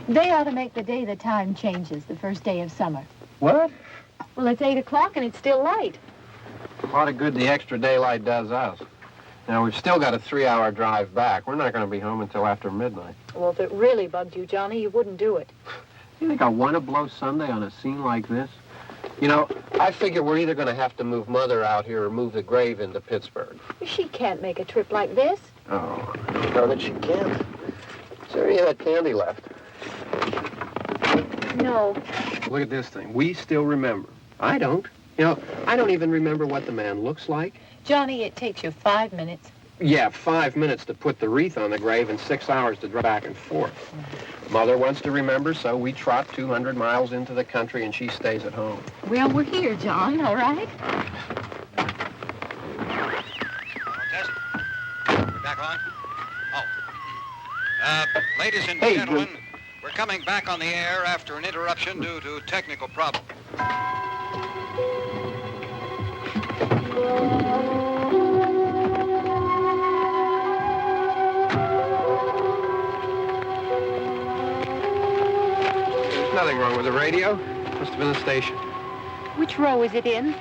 They ought to make the day the time changes, the first day of summer. What? Well, it's 8 o'clock and it's still light. A lot of good the extra daylight does us. Now, we've still got a 3-hour drive back. We're not going to be home until after midnight. Well, if it really bugged you, Johnny, you wouldn't do it. You think I want to blow Sunday on a scene like this? You know, I figure we're either going to have to move Mother out here or move the grave into Pittsburgh. She can't make a trip like this. Oh, I don't know that she can't. Is there any of that candy left? No. Look at this thing. We still remember. I don't. You know, I don't even remember what the man looks like. Johnny, it takes you 5 minutes. Yeah, 5 minutes to put the wreath on the grave and 6 hours to drive back and forth. Mother wants to remember, so we trot 200 miles into the country and she stays at home. Well, we're here, John, all right? Test. We're back on? Oh. Ladies and gentlemen, we're coming back on the air after an interruption due to technical problem. There's nothing wrong with the radio. Must have been the station. Which row is it in?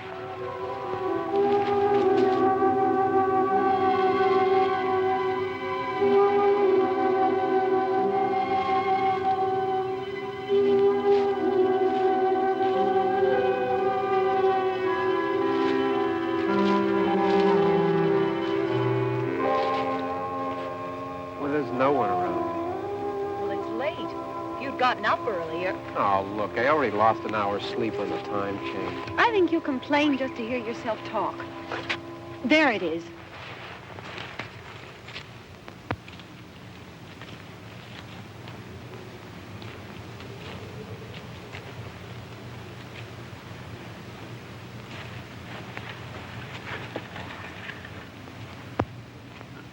Gotten up earlier. Oh, look, I already lost an hour's sleep on the time change. I think you complain just to hear yourself talk. There it is.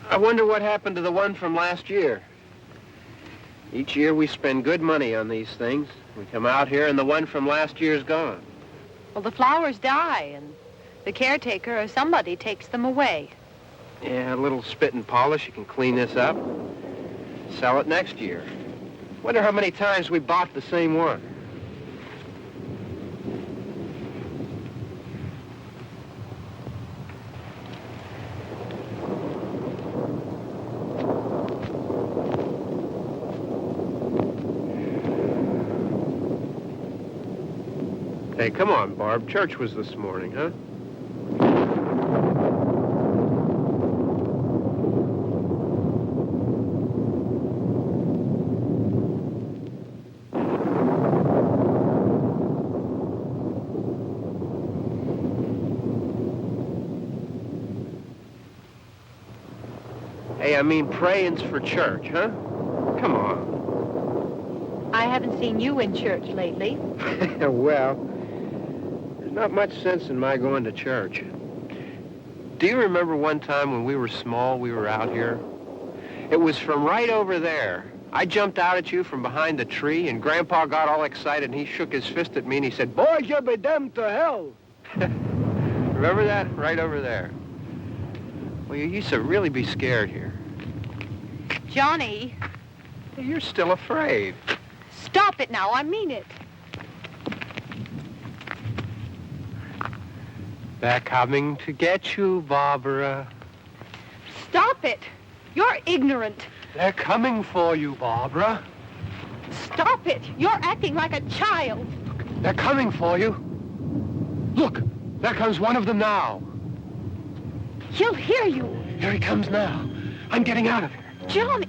I wonder what happened to the one from last year. Each year we spend good money on these things. We come out here and the one from last year's gone. Well, the flowers die and the caretaker or somebody takes them away. Yeah, a little spit and polish. You can clean this up. Sell it next year. Wonder how many times we bought the same one. Hey, come on, Barb. Church was this morning, huh? Hey, I mean praying's for church, huh? Come on. I haven't seen you in church lately. Well, there's not much sense in my going to church. Do you remember one time when we were small, we were out here? It was from right over there. I jumped out at you from behind the tree, and Grandpa got all excited, and he shook his fist at me, and he said, "Boys, you'll be damned to hell." Remember that? Right over there. Well, you used to really be scared here. Johnny. You're still afraid. Stop it now. I mean it. They're coming to get you, Barbra. Stop it. You're ignorant. They're coming for you, Barbra. Stop it. You're acting like a child. They're coming for you. Look, there comes one of them now. He'll hear you. Here he comes now. I'm getting out of here. Johnny.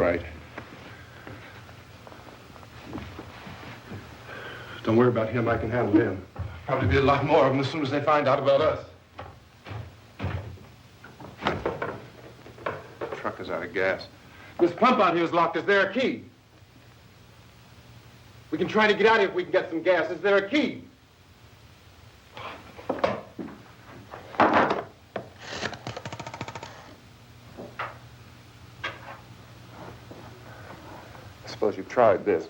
right. Don't worry about him. I can handle him. Probably be a lot more of them as soon as they find out about us. The truck is out of gas. This pump out here is locked. Is there a key? We can try to get out of here if we can get some gas. Is there a key? I suppose you've tried this.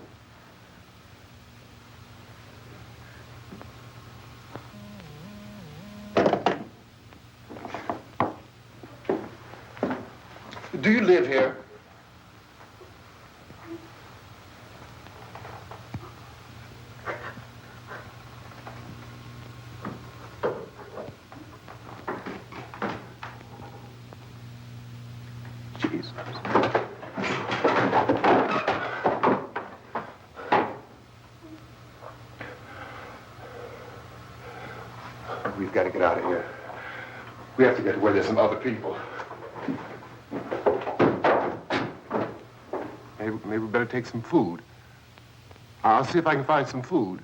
Do you live here? Jesus. We've got to get out of here. We have to get to where there's some other people. Maybe we better take some food. I'll see if I can find some food.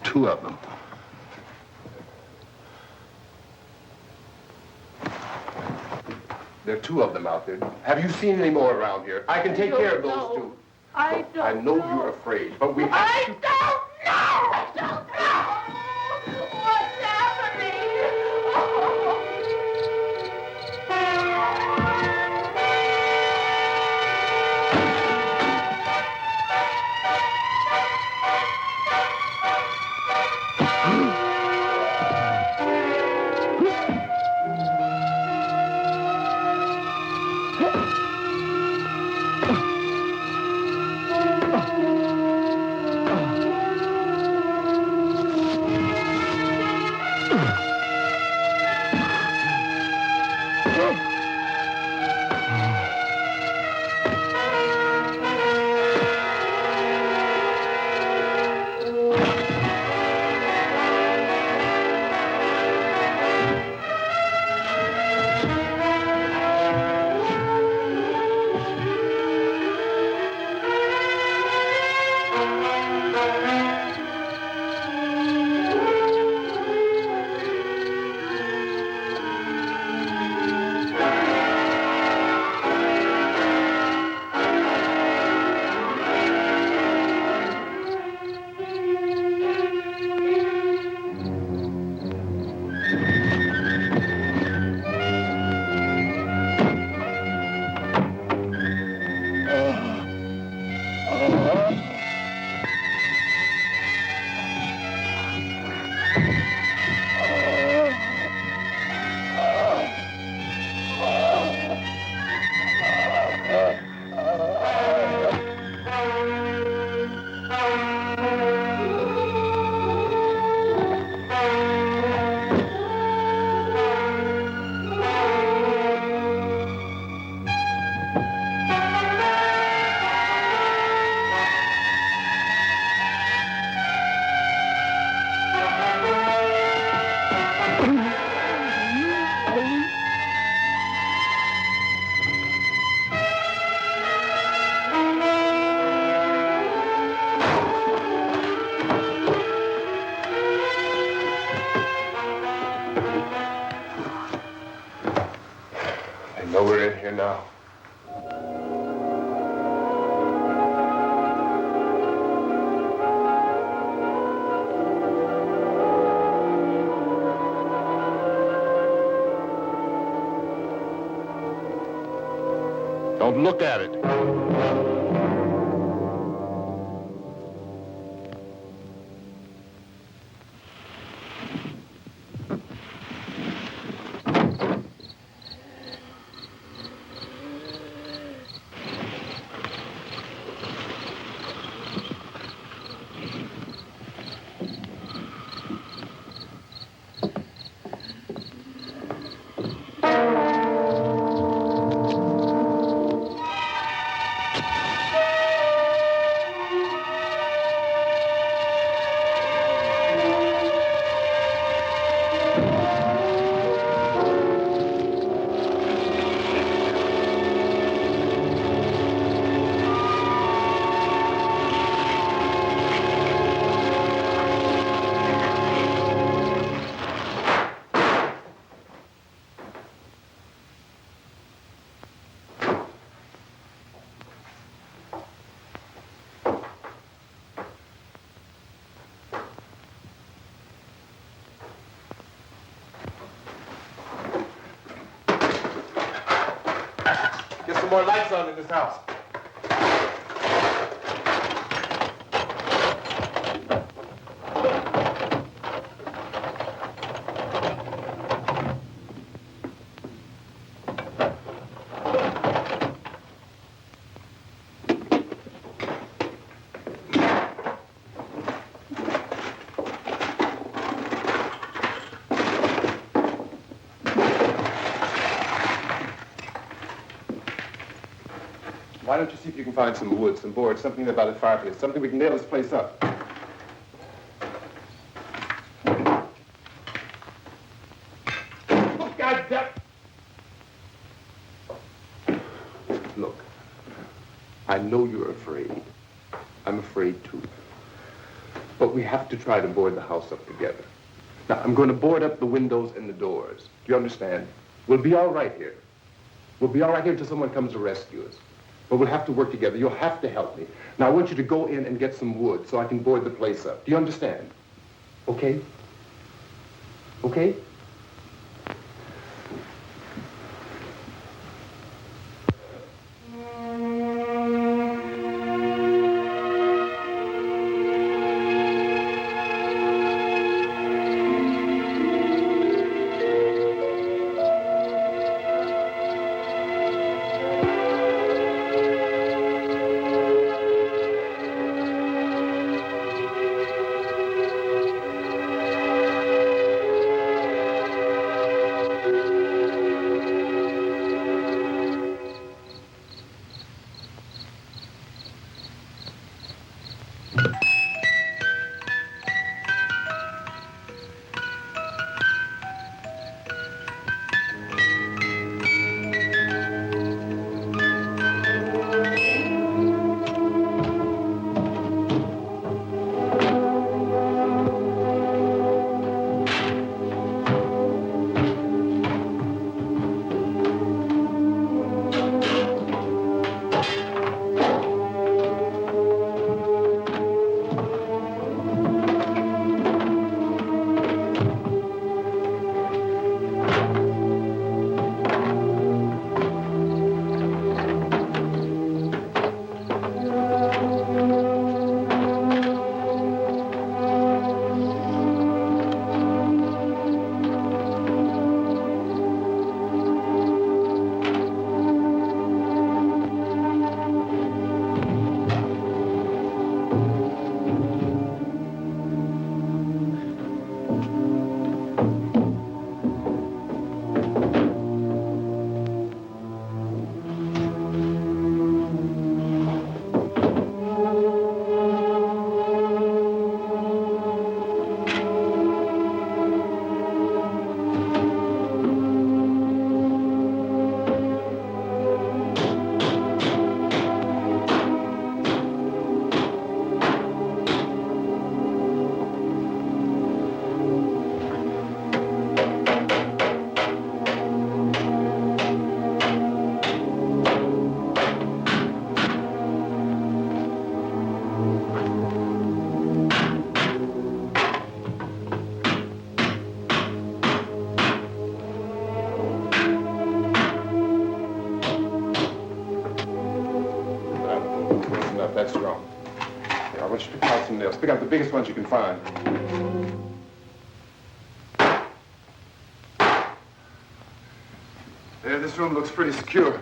Two of them. There are two of them out there. Have you seen any more around here? I can take care of those two. I don't know. I know you're afraid, but we have to... I don't know! I don't know! What's happening? here now. Don't look at it. More lights on in this house. Why don't you see if you can find some wood, some board, something about a fireplace, something we can nail this place up. Oh, God damn! Look, I know you're afraid. I'm afraid too. But we have to try to board the house up together. Now, I'm going to board up the windows and the doors. Do you understand? We'll be all right here. We'll be all right here until someone comes to rescue us. But we'll have to work together. You'll have to help me. Now, I want you to go in and get some wood so I can board the place up. Do you understand? Okay? Okay? That's wrong. Here, I want you to pick out some nails. Pick out the biggest ones you can find. There, this room looks pretty secure.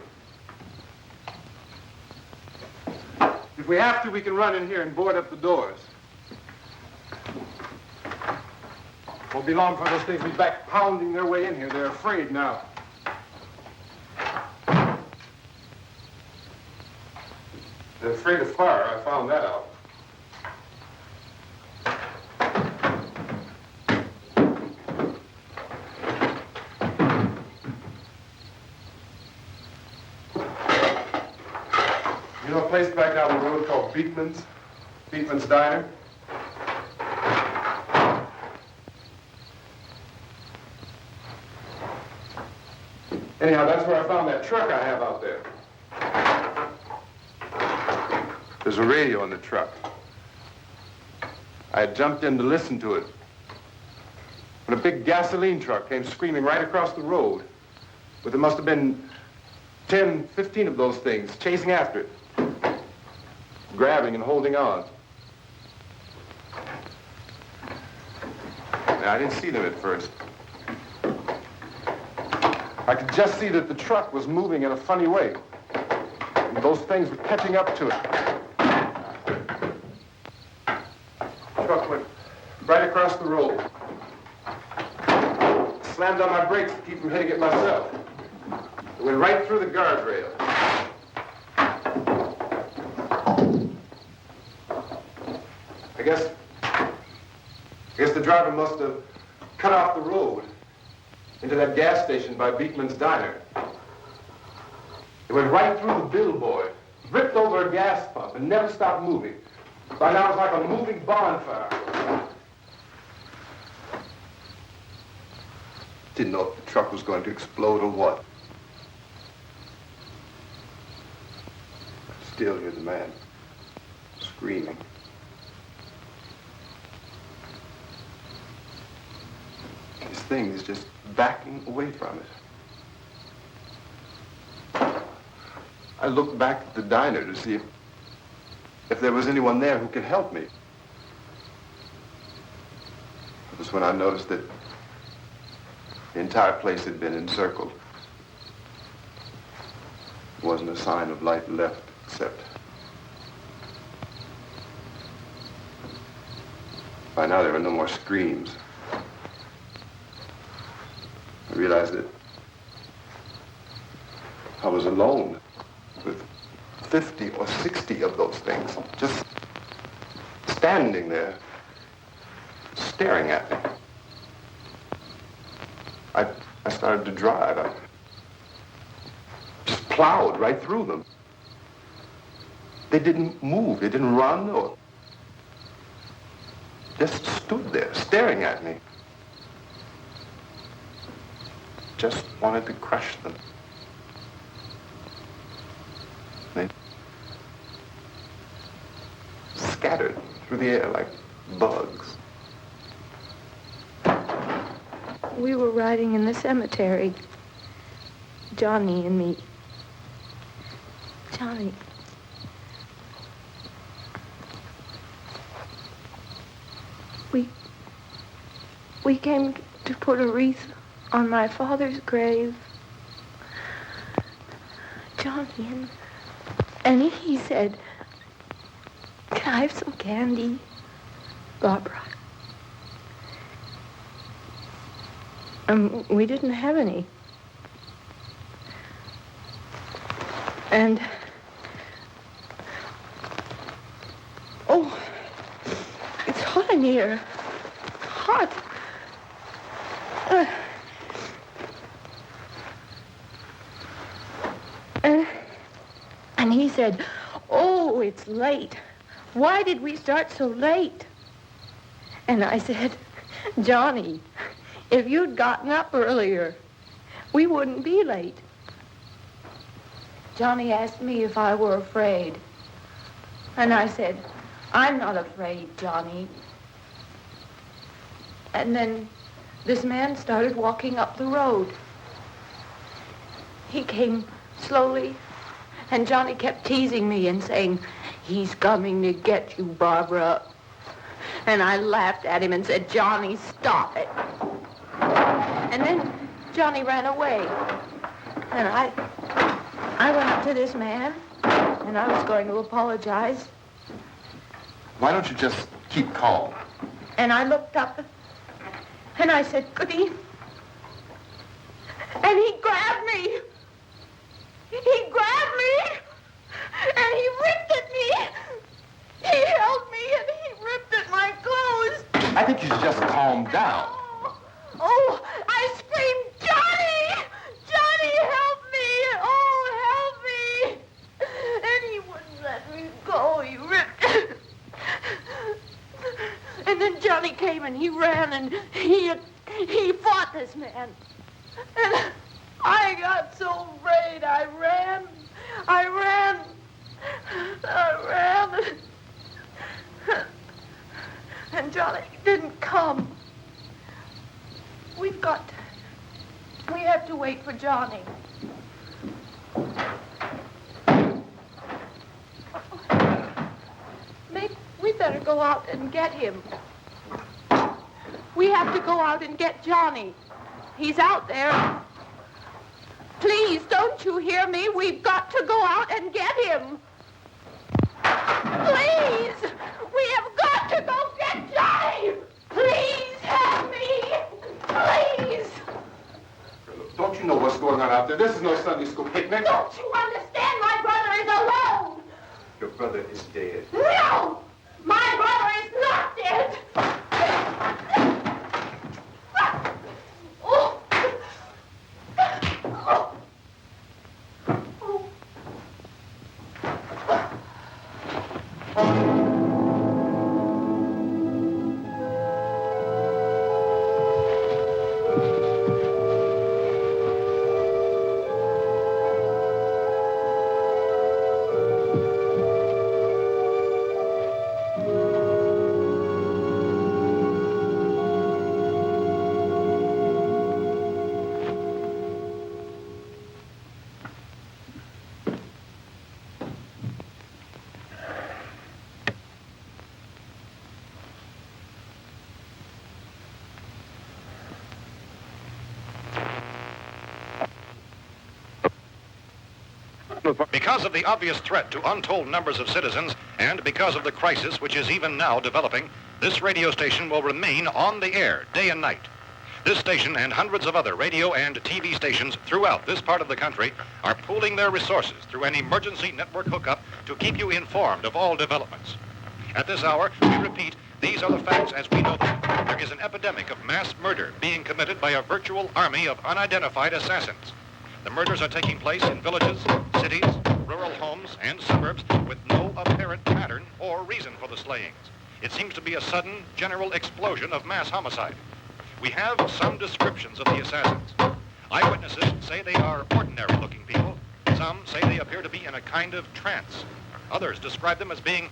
If we have to, we can run in here and board up the doors. Won't be long for those things to be back pounding their way in here. They're afraid now. They're afraid of fire. I found that out. You know a place back down the road called Beekman's? Beekman's Diner? Anyhow, that's where I found that truck I have out there. There's a radio in the truck. I had jumped in to listen to it when a big gasoline truck came screaming right across the road. But there must have been 10, 15 of those things chasing after it, grabbing and holding on. Now, I didn't see them at first. I could just see that the truck was moving in a funny way. And those things were catching up to it. The truck went right across the road. Slammed on my brakes to keep from hitting it myself. It went right through the guardrail. I guess the driver must have cut off the road into that gas station by Beekman's Diner. It went right through the billboard, ripped over a gas pump, and never stopped moving. By now, it was like a moving bonfire. Didn't know if the truck was going to explode or what. Still hear the man screaming. This thing is just backing away from it. I looked back at the diner to see if there was anyone there who could help me. It was when I noticed that the entire place had been encircled. There wasn't a sign of light left except by now there were no more screams. I realized that I was alone with 50 or 60 of those things, just standing there, staring at me. I started to drive. I just plowed right through them. They didn't move, they didn't run or just stood there, staring at me. Just wanted to crush them. They scattered through the air like bugs. We were riding in the cemetery, Johnny and me. Johnny. We came to put a wreath on my father's grave. Johnny, and he said, "Can I have some candy, Barbra?" We didn't have any. And, oh, it's hot in here. Hot. And he said, "Oh, it's late. Why did we start so late?" And I said, "Johnny, if you'd gotten up earlier, we wouldn't be late." Johnny asked me if I were afraid. And I said, "I'm not afraid, Johnny." And then this man started walking up the road. He came slowly, and Johnny kept teasing me and saying, He's coming to get you, Barbara. And I laughed at him and said, Johnny, stop it. And then Johnny ran away. And I went up to this man, and I was going to apologize. Why don't you just keep calm? And I looked up, and I said, Goody. And he grabbed me. He grabbed me, and he ripped at me. He held me, and he ripped at my clothes. I think you should just calm down. Oh, I screamed, Johnny! Johnny, help me! Oh, help me! And he wouldn't let me go. He ripped. And then Johnny came and he ran and he fought this man. And I got so afraid. I ran. And Johnny didn't come. We have to wait for Johnny. Maybe we better go out and get him. We have to go out and get Johnny. He's out there. Please, don't you hear me? We've got to go out and get him. Please! We have got to go get Johnny! Please help me! Please! Don't you know what's going on out there? This is no Sunday school picnic. Don't you understand? My brother is alone! Your brother is dead. No! My brother is not dead! Oh. Oh. Because of the obvious threat to untold numbers of citizens, and because of the crisis which is even now developing, this radio station will remain on the air day and night. This station and hundreds of other radio and TV stations throughout this part of the country are pooling their resources through an emergency network hookup to keep you informed of all developments. At this hour, we repeat, these are the facts as we know them. There is an epidemic of mass murder being committed by a virtual army of unidentified assassins. The murders are taking place in villages, cities, rural homes, and suburbs with no apparent pattern or reason for the slayings. It seems to be a sudden, general explosion of mass homicide. We have some descriptions of the assassins. Eyewitnesses say they are ordinary-looking people. Some say they appear to be in a kind of trance. Others describe them as being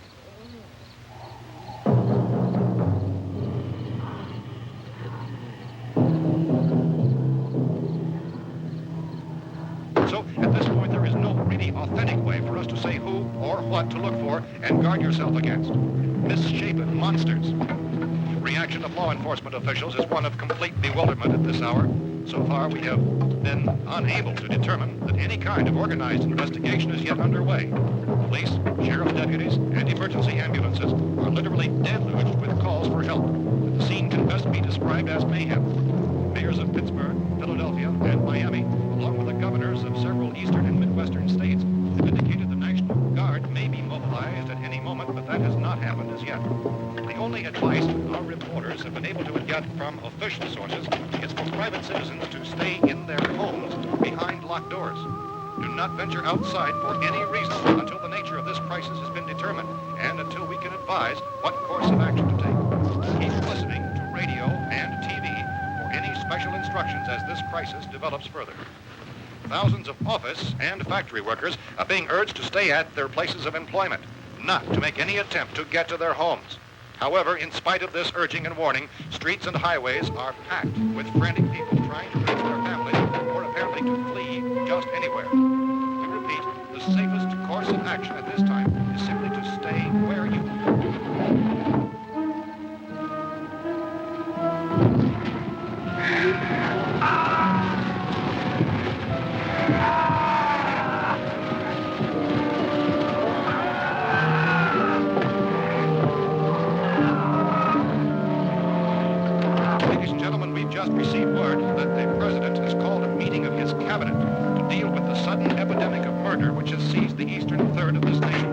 So, at this point, there is no really authentic way for us to say who or what to look for and guard yourself against. Misshapen monsters. Reaction of law enforcement officials is one of complete bewilderment at this hour. So far, we have been unable to determine that any kind of organized investigation is yet underway. Police, sheriff's deputies, and emergency ambulances are literally deluged with calls for help. The scene can best be described as mayhem. Mayors of Pittsburgh, Philadelphia, and Miami, along with the governors of several eastern and midwestern states, have indicated the National Guard may be mobilized at any moment, but that has not happened as yet. The only advice our reporters have been able to get from official sources is for private citizens to stay in their homes behind locked doors. Do not venture outside for any reason until the nature of this crisis has been determined and until we can advise what course of action to take. Keep listening to radio and TV for any special instructions as this crisis develops further. Thousands of office and factory workers are being urged to stay at their places of employment, not to make any attempt to get to their homes. However, in spite of this urging and warning, streets and highways are packed with frantic people trying to reach their families or apparently to flee just anywhere. We repeat, the safest course of action at this time is simply to stay received word that the president has called a meeting of his cabinet to deal with the sudden epidemic of murder which has seized the eastern third of this nation.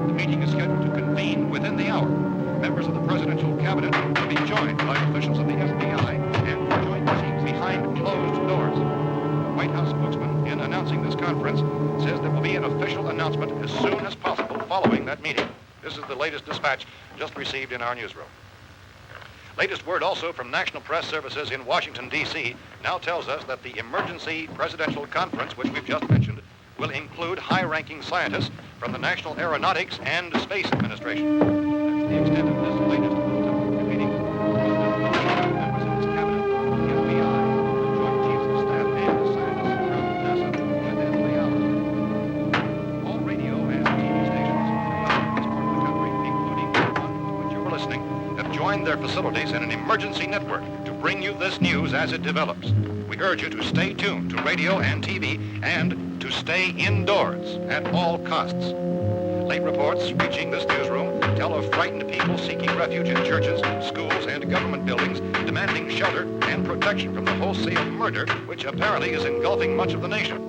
The meeting is scheduled to convene within the hour. Members of the presidential cabinet will be joined by officials of the FBI and joint teams behind closed doors. The White House spokesman, in announcing this conference, says there will be an official announcement as soon as possible following that meeting. This is the latest dispatch just received in our newsroom. Latest word also from National Press Services in Washington, D.C. now tells us that the emergency presidential conference, which we've just mentioned, will include high-ranking scientists from the National Aeronautics and Space Administration. That's the extent of this latest bulletin meeting. Members of his cabinet, the FBI, the Joint Chiefs of Staff, and scientists from NASA within the hour. All radio and TV stations throughout this part of the country, including the one to which you're listening, have joined their facilities in an emergency network to bring you this news as it develops. We urge you to stay tuned to radio and TV and to stay indoors at all costs. Late reports reaching this newsroom tell of frightened people seeking refuge in churches, schools, and government buildings, demanding shelter and protection from the wholesale murder which apparently is engulfing much of the nation.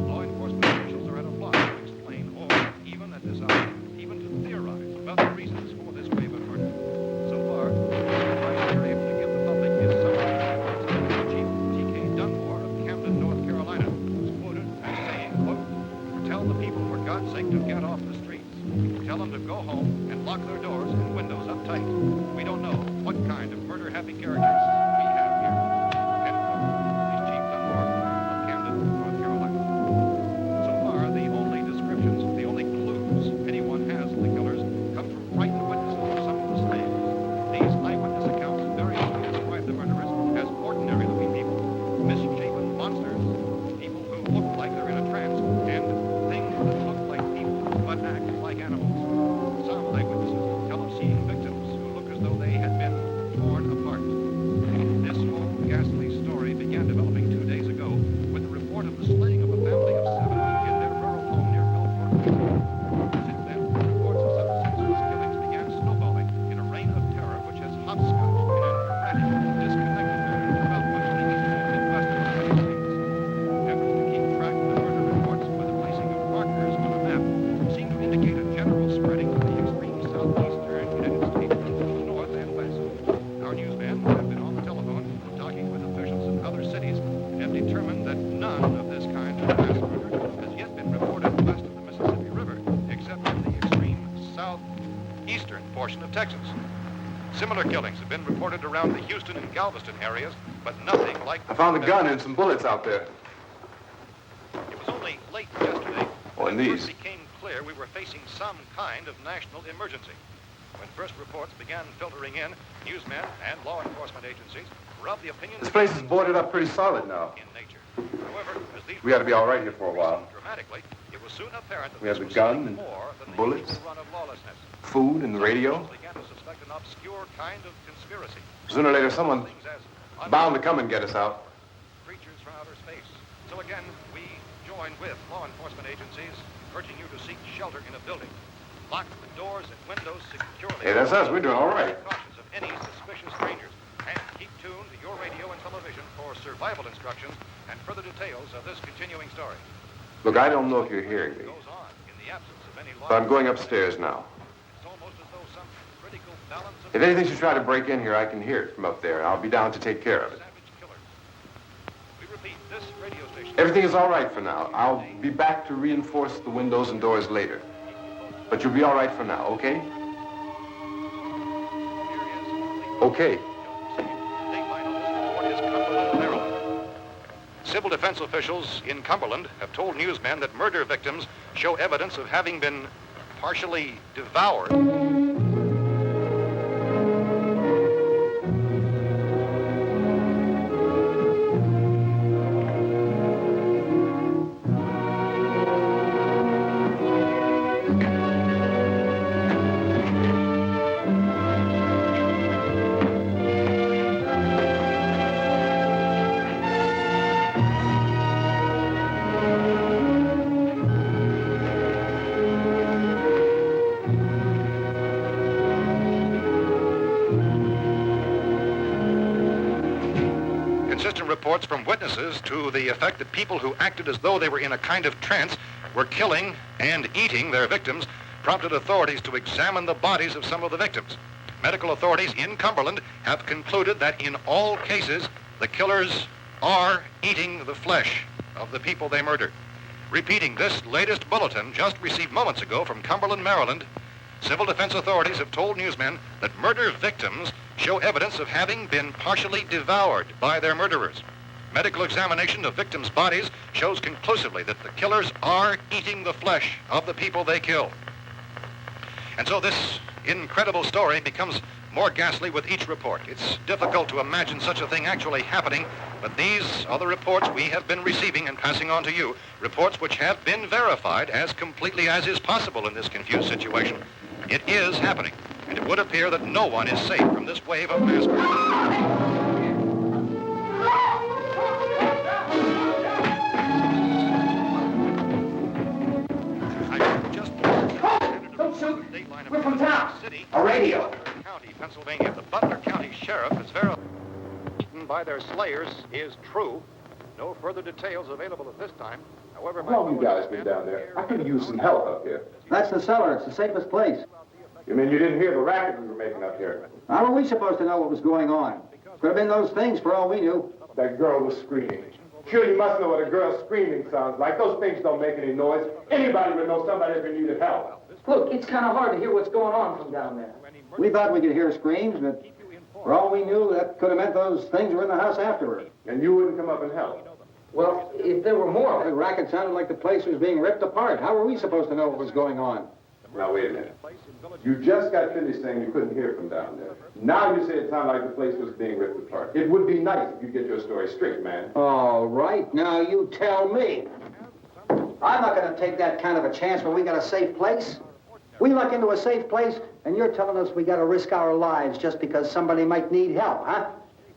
Law enforcement officials are at a loss to explain or, even at this hour, even to theorize about the reasons for this wave of murder. So far, the advice they're able to give the public is summary of Chief T.K. Dunmore of Camden, North Carolina, who's quoted as saying, quote, "Tell the people, for God's sake, to get off the streets. Tell them to go home and lock their doors and windows up tight. We don't know what kind of murder-happy characters we have here." End quote. He's Chief Dunmore of Camden, North Carolina. So far, the only descriptions, the only clues anyone has of the killers come from frightened witnesses of some of the slaves. These eyewitness accounts variously describe the murderers as ordinary-looking people, misshapen monsters, people who look like they're in a trance, and things that look like people but act like animals. Some eyewitnesses tell of seeing victims who look as though they had been torn apart. This whole ghastly story began developing 2 days ago with the report of the slaying of a family of 7 in their rural home near Gulfport. Since then, reports of such senseless killings began snowballing in a reign of terror which has hopscotched in an erratic, disconnected manner throughout much of the eastern Midwest of the United States. Efforts to keep track of the murder reports by the placing of markers on a map seem to indicate a general spreading of the extreme southeastern United States to the north and west. Our newsmen have been on the telephone talking with officials in other cities and have determined that none of this kind of mass murder has yet been reported west of the Mississippi River, except in the extreme southeastern portion of Texas. Similar killings have been reported around the Houston and Galveston areas, but nothing like I found a gun and some bullets out there. It was only late yesterday Oh, and when it these. first became clear we were facing some kind of national emergency. When first reports began filtering in, newsmen and law enforcement agencies were of the opinion This place is boarded up pretty solid now. in nature. However, as these We ought to be all right here for a while. dramatically, it was soon apparent that We have this the was gun something and more than bullets. the usual run of lawlessness. Food and the radio. Some began to suspect an obscure kind of conspiracy. Sooner or later, someone Things as bound to come and get us out. creatures from outer space. So again, we join with law enforcement agencies, urging you to seek shelter in a building. Lock the doors and windows securely. Hey, that's us. We're doing all right. Precautions of any suspicious strangers. And keep tuned to your radio and television for survival instructions and further details of this continuing story. Look, I don't know if you're hearing me, Goes on in the absence of any law. but I'm going upstairs now. It's almost as though some critical balance of If anything should try to break in here, I can hear it from up there. I'll be down to take care of it. savage killers. We repeat, this radio station. Everything is all right for now. I'll be back to reinforce the windows and doors later. But you'll be all right for now, okay? Okay. Civil defense officials in Cumberland have told newsmen that murder victims show evidence of having been partially devoured. inconsistent reports from witnesses to the effect that people who acted as though they were in a kind of trance were killing and eating their victims prompted authorities to examine the bodies of some of the victims. Medical authorities in Cumberland have concluded that in all cases, the killers are eating the flesh of the people they murdered. Repeating this latest bulletin just received moments ago from Cumberland, Maryland, civil defense authorities have told newsmen that murder victims show evidence of having been partially devoured by their murderers. Medical examination of victims' bodies shows conclusively that the killers are eating the flesh of the people they kill. And so this incredible story becomes more ghastly with each report. It's difficult to imagine such a thing actually happening, but these are the reports we have been receiving and passing on to you, reports which have been verified as completely as is possible in this confused situation. It is happening, and it would appear that no one is safe from this wave of mass murder. We're from town. A radio. County, Pennsylvania. The Butler County Sheriff is verified by their slayers is true. No further details available at this time. However, How long you guys been down there? I could use some help up here. That's the cellar. It's the safest place. You mean you didn't hear the racket we were making up here? How were we supposed to know what was going on? Could have been those things for all we knew. That girl was screaming. Sure, you must know what a girl screaming sounds like. Those things don't make any noise. Anybody would know somebody ever needed help. Look, it's kind of hard to hear what's going on from down there. We thought we could hear screams, but for all we knew, that could have meant those things were in the house afterward. And you wouldn't come up and help? Well, if there were more... The racket sounded like the place was being ripped apart. How were we supposed to know what was going on? Now, wait a minute. You just got finished saying you couldn't hear from down there. Now you say it sounded like the place was being ripped apart. It would be nice if you get your story straight, man. All right, now you tell me. I'm not going to take that kind of a chance when we got a safe place. We luck into a safe place, and you're telling us we got to risk our lives just because somebody might need help, huh?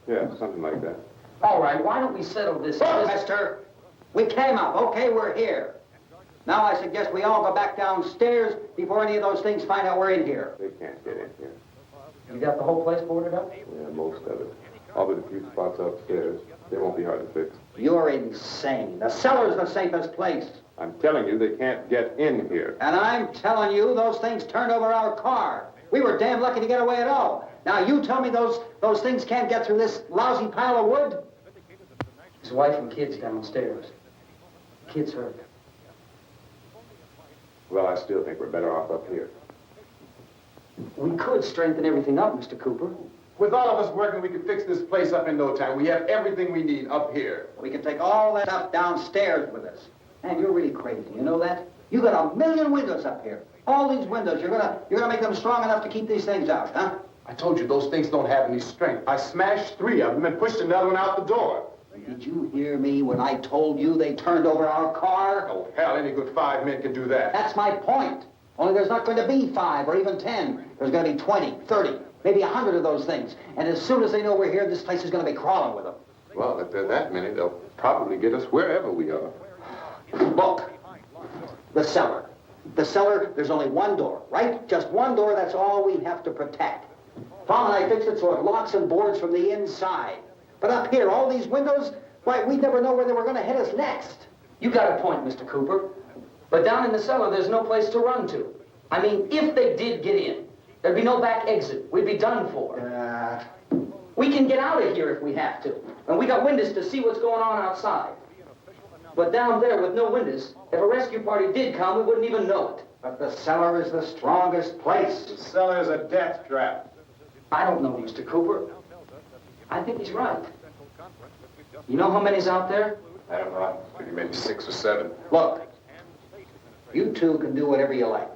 Yeah, something like that. All right, why don't we settle this? Look, mister, we came up. Okay, we're here. Now I suggest we all go back downstairs before any of those things find out we're in here. They can't get in here. You got the whole place boarded up? Yeah, most of it. All but a few spots upstairs. They won't be hard to fix. You're insane. The cellar's the safest place. I'm telling you, they can't get in here. And I'm telling you, those things turned over our car. We were damn lucky to get away at all. Now you tell me those things can't get through this lousy pile of wood? His wife and kids downstairs. Kids hurt. Well, I still think we're better off up here. We could strengthen everything up, Mr. Cooper. With all of us working, we could fix this place up in no time. We have everything we need up here. We can take all that stuff downstairs with us. Man, you're really crazy. You know that? You got 1 million windows up here. All these windows, you're gonna make them strong enough to keep these things out, huh? I told you, those things don't have any strength. I smashed 3 of them and pushed another one out the door. Did you hear me when I told you they turned over our car? Oh, hell, any good 5 men can do that. That's my point. Only there's not going to be 5 or even 10. There's going to be 20, 30, maybe 100 of those things. And as soon as they know we're here, this place is going to be crawling with them. Well, if there are that many, they'll probably get us wherever we are. Look, the cellar. The cellar, there's only one door, right? Just one door, that's all we have to protect. Tom and I fixed it so it locks and boards from the inside. But up here, all these windows, why, we'd never know where they were going to hit us next. You got a point, Mr. Cooper. But down in the cellar, there's no place to run to. I mean, if they did get in, there'd be no back exit. We'd be done for. We can get out of here if we have to. And we got windows to see what's going on outside. But down there with no windows, if a rescue party did come, we wouldn't even know it. But the cellar is the strongest place. The cellar is a death trap. I don't know, Mr. Cooper. I think he's right. You know how many's out there? I don't know. Maybe 6 or 7. Look, you two can do whatever you like.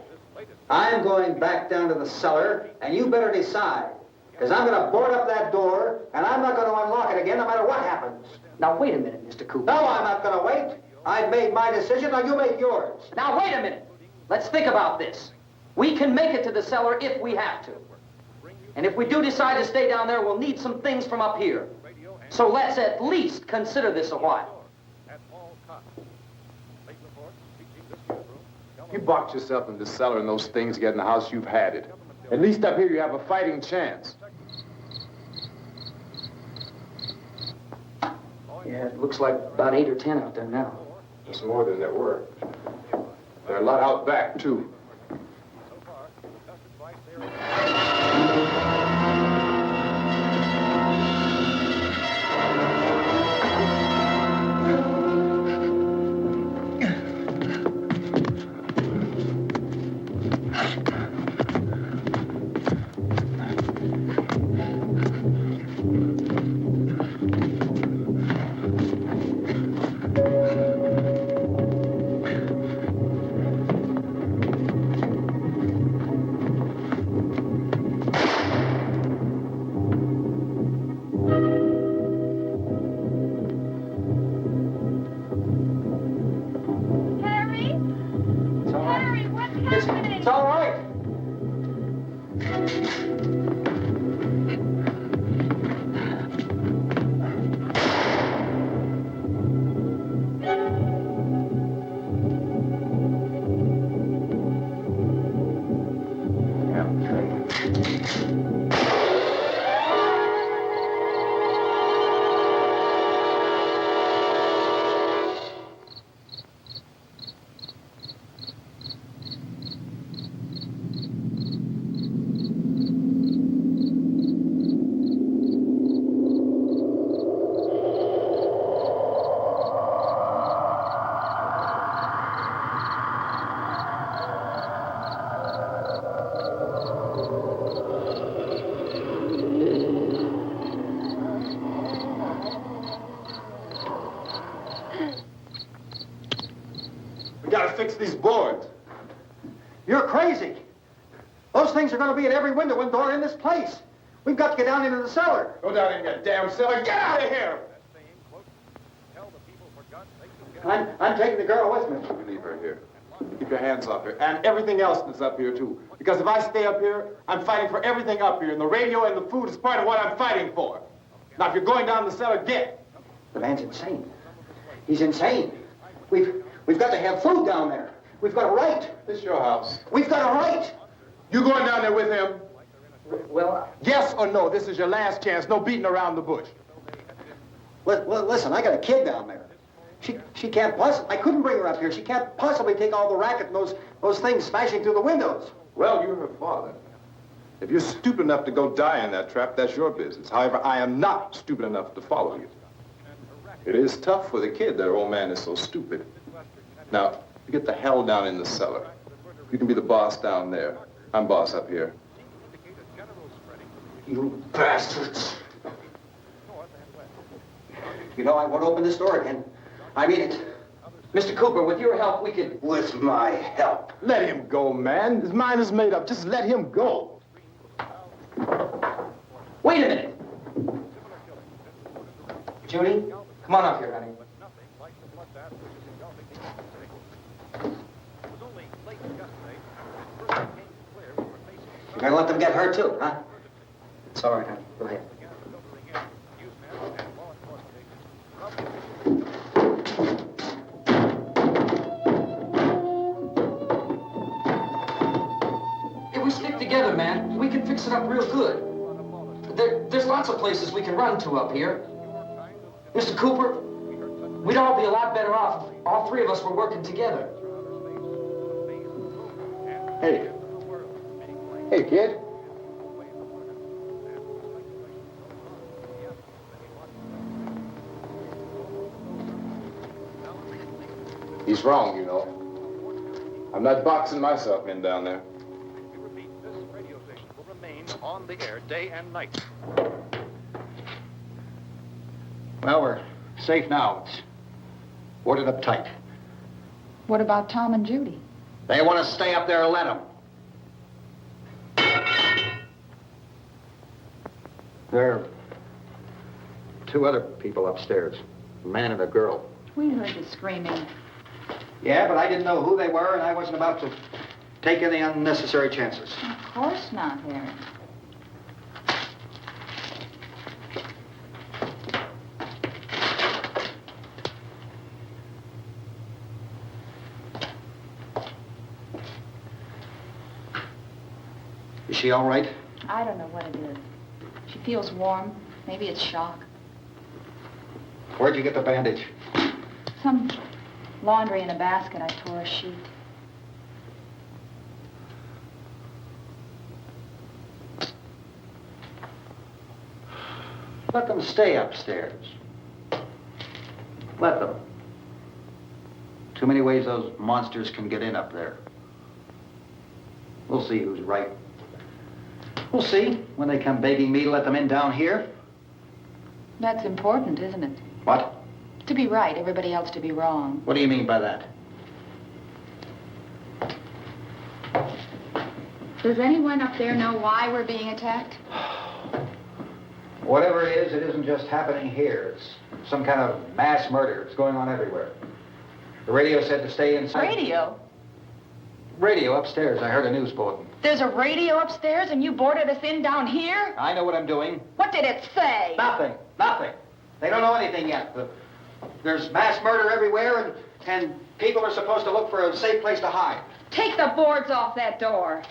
I'm going back down to the cellar, and you better decide. Because I'm going to board up that door, and I'm not going to unlock it again no matter what happens. Now, wait a minute, Mr. Cooper. No, I'm not going to wait. I've made my decision, now you make yours. Now, wait a minute. Let's think about this. We can make it to the cellar if we have to. And if we do decide to stay down there, we'll need some things from up here. So let's at least consider this a while. You box yourself in the cellar and those things get in the house, you've had it. At least up here you have a fighting chance. Yeah, it looks like about 8 or 10 out there now. It's more than there were. There are a lot out back, too. Fix these boards. You're crazy. Those things are going to be at every window and door in this place. We've got to get down into the cellar. Go down in your damn cellar. Get out of here! I'm taking the girl with me. You leave her here. Keep your hands off her. And everything else that's up here, too. Because if I stay up here, I'm fighting for everything up here. And the radio and the food is part of what I'm fighting for. Now, if you're going down the cellar, get. The man's insane. He's insane. We've got to have food down there. We've got a right. This is your house. We've got a right. You going down there with him? Well, yes or no? This is your last chance. No beating around the bush. Listen, I got a kid down there. She can't possibly. I couldn't bring her up here. She can't possibly take all the racket and those things smashing through the windows. Well, you're her father. If you're stupid enough to go die in that trap, that's your business. However, I am not stupid enough to follow you. It is tough for the kid that her old man is so stupid. Now, you get the hell down in the cellar. You can be the boss down there. I'm boss up here. You bastards. You know, I won't open this door again. I mean it. Mr. Cooper, with your help, we could... With my help. Let him go, man. His mind is made up. Just let him go. Wait a minute. Judy, come on up here, honey. You're gonna let them get hurt too, huh? It's all right, honey. Go ahead. If we stick together, man, we can fix it up real good. There's lots of places we can run to up here. Mr. Cooper, we'd all be a lot better off if all three of us were working together. Hey. Hey, kid. He's wrong, you know. I'm not boxing myself in down there. This radio station will remain on the air day and night. Well, we're safe now. It's boarded up tight. What about Tom and Judy? They want to stay up there, let them. There are two other people upstairs, a man and a girl. We heard the screaming. Yeah, but I didn't know who they were, and I wasn't about to take any unnecessary chances. Of course not, Harry. Is she all right? I don't know what it is. She feels warm. Maybe it's shock. Where'd you get the bandage? Some laundry in a basket. I tore a sheet. Let them stay upstairs. Let them. Too many ways those monsters can get in up there. We'll see who's right. We'll see when they come begging me to let them in down here. That's important, isn't it? What? To be right, everybody else to be wrong. What do you mean by that? Does anyone up there know why we're being attacked? Whatever it isn't just happening here. It's some kind of mass murder. It's going on everywhere. The radio said to stay inside. Radio? Radio upstairs. I heard a news bulletin. There's a radio upstairs and you boarded us in down here? I know what I'm doing. What did it say? Nothing. Nothing. They don't know anything yet. There's mass murder everywhere, and people are supposed to look for a safe place to hide. Take the boards off that door.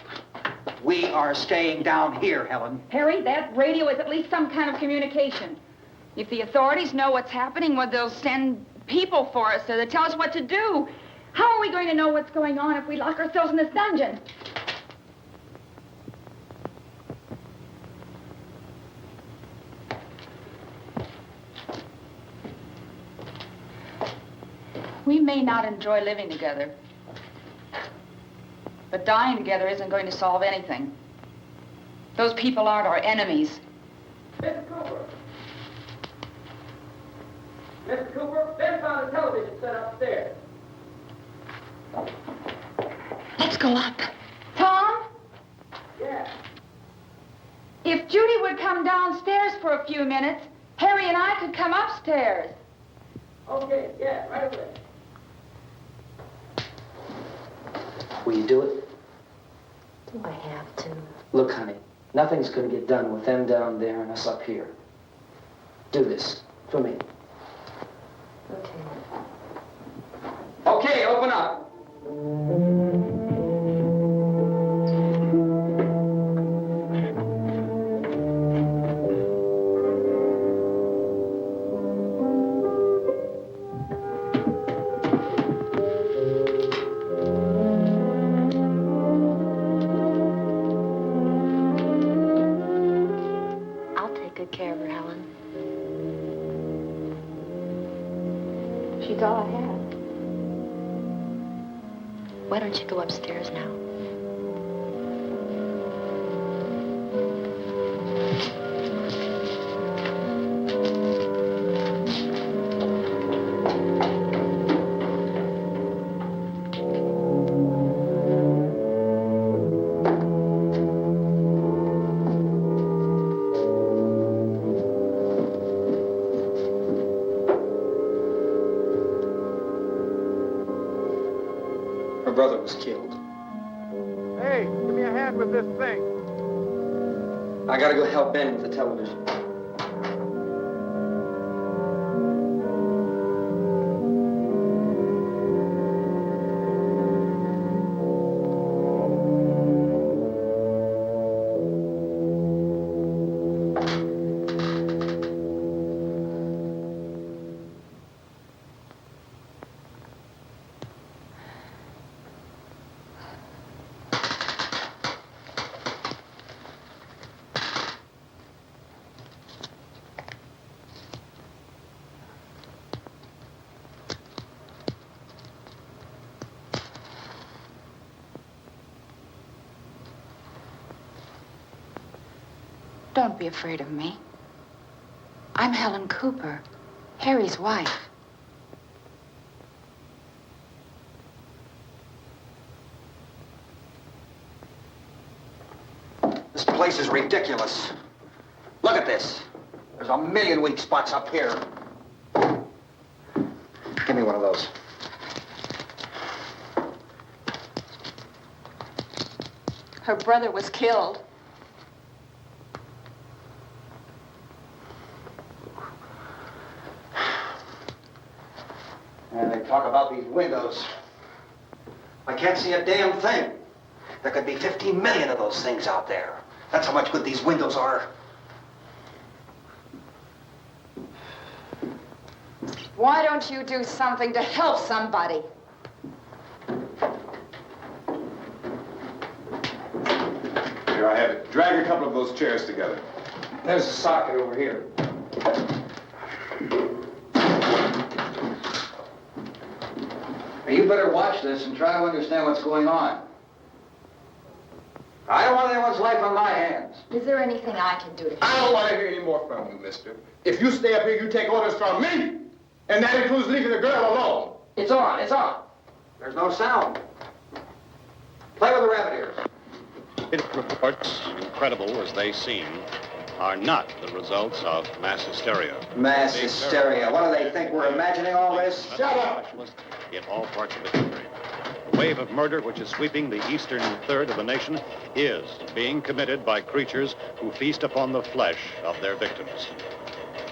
We are staying down here, Helen. Harry, that radio is at least some kind of communication. If the authorities know what's happening, well, they'll send people for us to tell us what to do. How are we going to know what's going on if we lock ourselves in this dungeon? We may not enjoy living together, but dying together isn't going to solve anything. Those people aren't our enemies. Mr. Cooper! Mr. Cooper, Ben found a television set upstairs. Let's go up. Tom? Yeah. If Judy would come downstairs for a few minutes, Harry and I could come upstairs. Okay, yeah, right away. Will you do it? Do I have to? Look, honey, nothing's going to get done with them down there and us up here. Do this for me. Okay. Okay, open up. I'll take good care of her, Helen. She's all I have. Why don't you go upstairs now? Her brother was killed. Hey, give me a hand with this thing. I gotta go help Ben with the television. Don't be afraid of me. I'm Helen Cooper, Harry's wife. This place is ridiculous. Look at this. There's a million weak spots up here. Give me one of those. Her brother was killed. And they talk about these windows. I can't see a damn thing. There could be 15 million of those things out there. That's how much good these windows are. Why don't you do something to help somebody? Here, I have it. Drag a couple of those chairs together. There's a socket over here. You better watch this and try to understand what's going on. I don't want anyone's life on my hands. Is there anything I can do to help? I don't want to hear any more from you, mister. If you stay up here, you take orders from me. And that includes leaving the girl alone. It's on, it's on. There's no sound. Play with the rabbit ears. Reports, incredible as they seem, are not the results of mass hysteria. Mass hysteria. What do they think? We're imagining all this? Shut up! In all parts of the country. The wave of murder which is sweeping the eastern third of the nation is being committed by creatures who feast upon the flesh of their victims.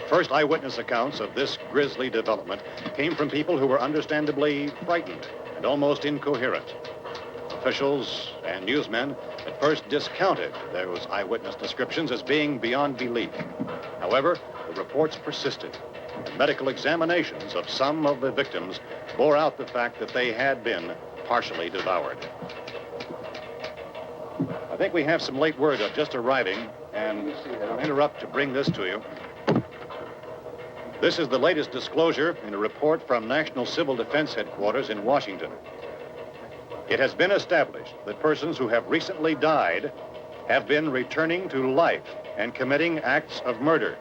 First eyewitness accounts of this grisly development came from people who were understandably frightened and almost incoherent. Officials and newsmen at first discounted those eyewitness descriptions as being beyond belief. However, the reports persisted, and medical examinations of some of the victims bore out the fact that they had been partially devoured. I think we have some late word just arriving, and I'll interrupt to bring this to you. This is the latest disclosure in a report from National Civil Defense Headquarters in Washington. It has been established that persons who have recently died have been returning to life and committing acts of murder.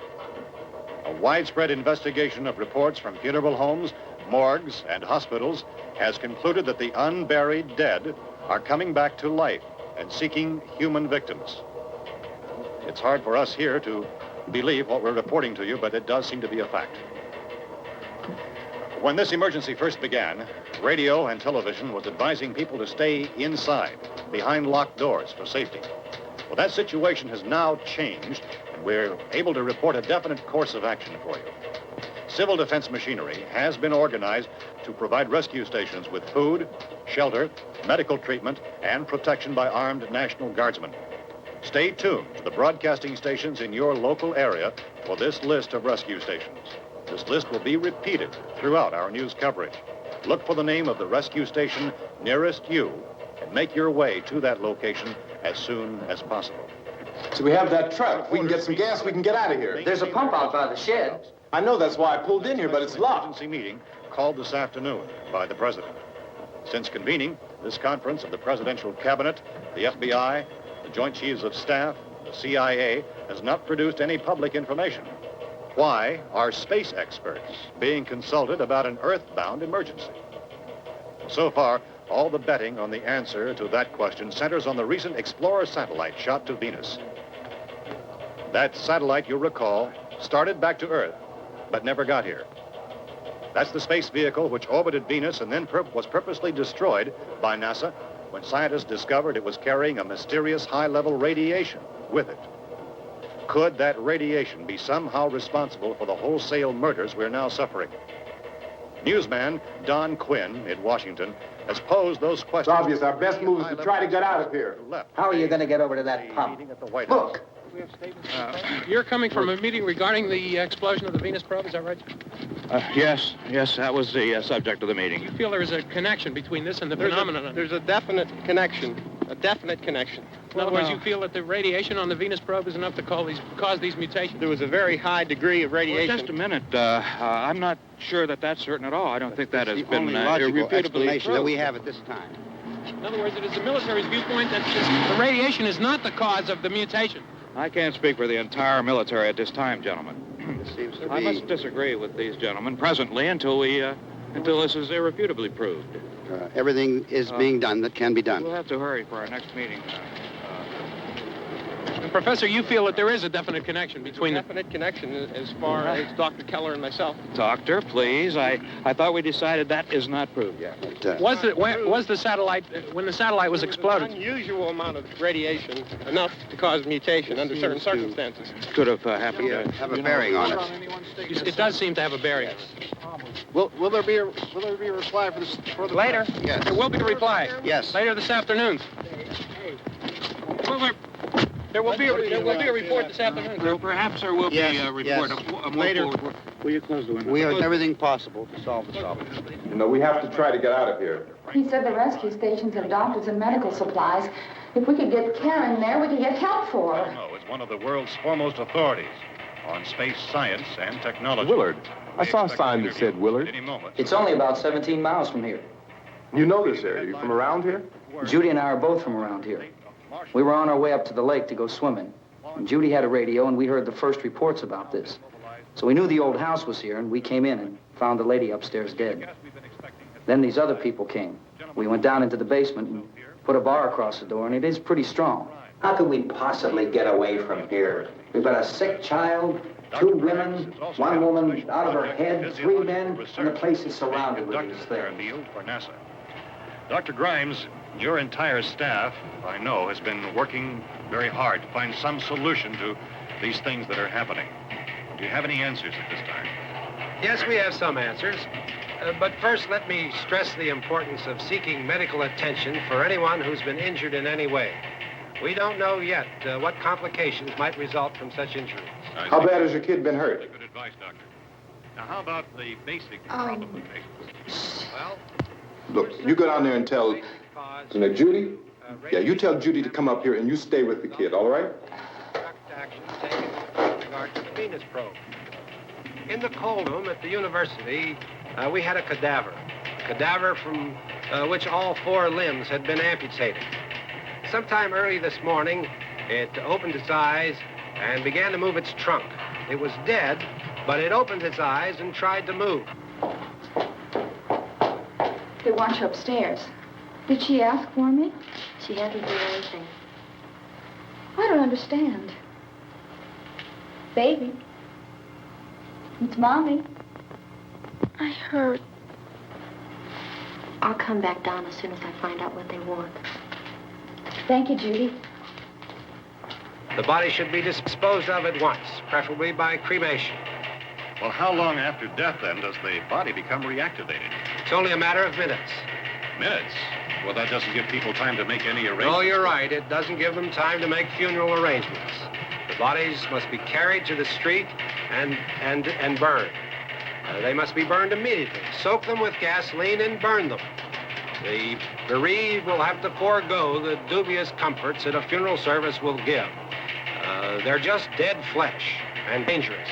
A widespread investigation of reports from funeral homes, morgues, and hospitals has concluded that the unburied dead are coming back to life and seeking human victims. It's hard for us here to believe what we're reporting to you, but it does seem to be a fact. When this emergency first began, radio and television was advising people to stay inside, behind locked doors for safety. Well, that situation has now changed, and we're able to report a definite course of action for you. Civil defense machinery has been organized to provide rescue stations with food, shelter, medical treatment, and protection by armed National Guardsmen. Stay tuned to the broadcasting stations in your local area for this list of rescue stations. This list will be repeated throughout our news coverage. Look for the name of the rescue station nearest you and make your way to that location as soon as possible. So we have that truck. If we can get some gas, we can get out of here. There's a pump out by the shed. I know, that's why I pulled in here, but it's locked. Emergency meeting called this afternoon by the president. Since convening this conference of the presidential cabinet, the FBI, the Joint Chiefs of Staff, the CIA has not produced any public information. Why are space experts being consulted about an earthbound emergency? So far, all the betting on the answer to that question centers on the recent Explorer satellite shot to Venus. That satellite, you'll recall, started back to Earth, but never got here. That's the space vehicle which orbited Venus and then was purposely destroyed by NASA when scientists discovered it was carrying a mysterious high-level radiation with it. Could that radiation be somehow responsible for the wholesale murders we're now suffering? Newsman Don Quinn in Washington has posed those questions. It's obvious our best move is to try to get out of here. How are you going to get over to that pump? Look! You're coming from a meeting regarding the explosion of the Venus probe, is that right? Yes, that was the subject of the meeting. You feel there is a connection between this and the phenomenon? There's a definite connection. In other words, you feel that the radiation on the Venus probe is enough to cause these mutations? There was a very high degree of radiation. Well, just a minute. I'm not sure that that's certain at all. I don't think that has been irrefutably explanation that we have at this time. In other words, it is the military's viewpoint that the radiation is not the cause of the mutation. I can't speak for the entire military at this time, gentlemen. This seems to I be... must disagree with these gentlemen presently until this is irrefutably proved. Everything is being done that can be done. We'll have to hurry for our next meeting. And Professor, you feel that there is a definite connection between Definite connection as far as Dr. Keller and myself. Doctor, please. I thought we decided that is not proved yet. Was the satellite, when the satellite was exploded? An unusual amount of radiation, enough to cause mutation under certain circumstances. Could have happened. Have a bearing on it. It does seem to have a bearing. Will there be a reply for the Later? Yes. There will be a reply. Yes. Later this afternoon. There will be a report this afternoon. Well, perhaps there will be a report. Yes. A more Later. full report. Will you close the window? We are everything possible to solve the problem. You know, we have to try to get out of here. He said the rescue stations have doctors and medical supplies. If we could get care in there, we could get help for her. No, it's one of the world's foremost authorities on space science and technology. Willard. I saw a sign that said Willard. Any moment. It's only about 17 miles from here. You know this area. You from around here? Judy and I are both from around here. We were on our way up to the lake to go swimming. And Judy had a radio, and we heard the first reports about this. So we knew the old house was here, and we came in and found the lady upstairs dead. Then these other people came. We went down into the basement and put a bar across the door, and it is pretty strong. How could we possibly get away from here? We've got a sick child, 2 women, 1 woman out of her head, 3 men, and the place is surrounded with these things. For NASA. Dr. Grimes, your entire staff, I know, has been working very hard to find some solution to these things that are happening. Do you have any answers at this time? Yes, we have some answers. But first, let me stress the importance of seeking medical attention for anyone who's been injured in any way. We don't know yet what complications might result from such injuries. How bad has your kid been hurt? Good advice, Doctor. Now, how about the basic problem of patients? Well, Look, you go down there and tell, Judy? Yeah, you tell Judy to come up here and you stay with the kid, all right? Action taken with regard to the Venus probe. In the cold room at the university, we had a cadaver from which all 4 limbs had been amputated. Sometime early this morning, it opened its eyes and began to move its trunk. It was dead, but it opened its eyes and tried to move. They want you upstairs. Did she ask for me? She hasn't done anything. I don't understand. Baby. It's Mommy. I heard. I'll come back down as soon as I find out what they want. Thank you, Judy. The body should be disposed of at once, preferably by cremation. Well, how long after death, then, does the body become reactivated? It's only a matter of minutes. Minutes? Well, that doesn't give people time to make any arrangements. Oh, you're right. It doesn't give them time to make funeral arrangements. The bodies must be carried to the street and burned. They must be burned immediately. Soak them with gasoline and burn them. The bereaved will have to forego the dubious comforts that a funeral service will give. They're just dead flesh and dangerous.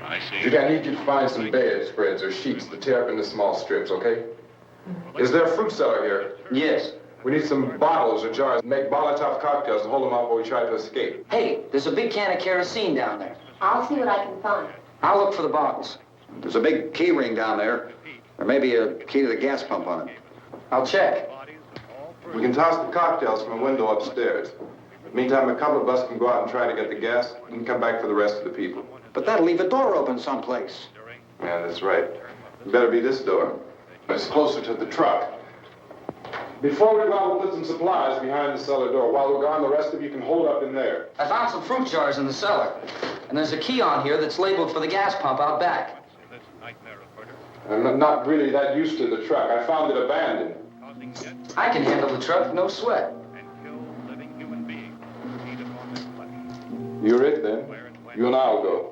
I see. Judy, I need you to find some bedspreads or sheets to tear up into small strips, okay? Is there a fruit cellar here? Yes. We need some bottles or jars to make Molotov cocktails to hold them out while we try to escape. Hey, there's a big can of kerosene down there. I'll see what I can find. I'll look for the bottles. There's a big key ring down there. There may be a key to the gas pump on it. I'll check. We can toss the cocktails from a window upstairs. Meantime, a couple of us can go out and try to get the gas and come back for the rest of the people. But that'll leave a door open someplace. Yeah, that's right. It better be this door. It's closer to the truck. Before we go out, we'll put some supplies behind the cellar door. While we're gone, the rest of you can hold up in there. I found some fruit jars in the cellar. And there's a key on here that's labeled for the gas pump out back. I'm not really that used to the truck. I found it abandoned. I can handle the truck, no sweat. You're it, then. You and I'll go.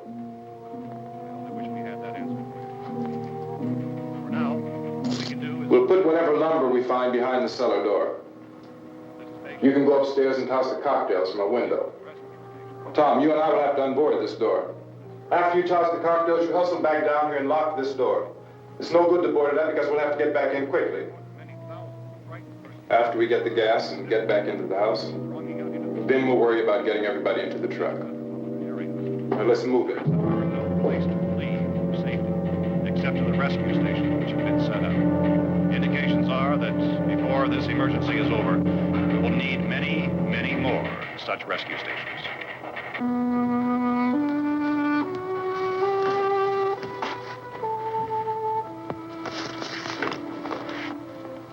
We'll put whatever lumber we find behind the cellar door. You can go upstairs and toss the cocktails from a window. Tom, you and I will have to unboard this door. After you toss the cocktails, you hustle back down here and lock this door. It's no good to board it up because we'll have to get back in quickly. After we get the gas and get back into the house, then we'll worry about getting everybody into the truck. Now let's move it. No place to leave safely, except to the rescue stations which have been set up. Indications are that before this emergency is over, we will need many, many more such rescue stations.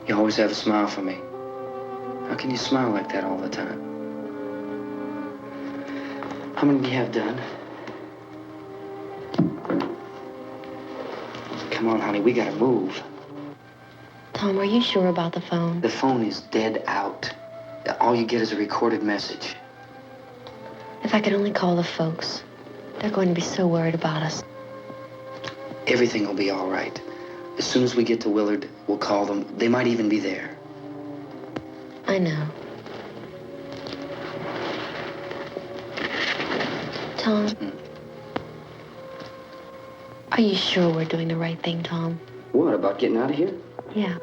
You always have a smile for me. How can you smile like that all the time? How many do you have done? Come on, honey, we gotta move. Tom, are you sure about the phone? The phone is dead out. All you get is a recorded message. If I could only call the folks. They're going to be so worried about us. Everything will be all right. As soon as we get to Willard, we'll call them. They might even be there. I know. Tom? Are you sure we're doing the right thing, Tom? What, about getting out of here? Yeah.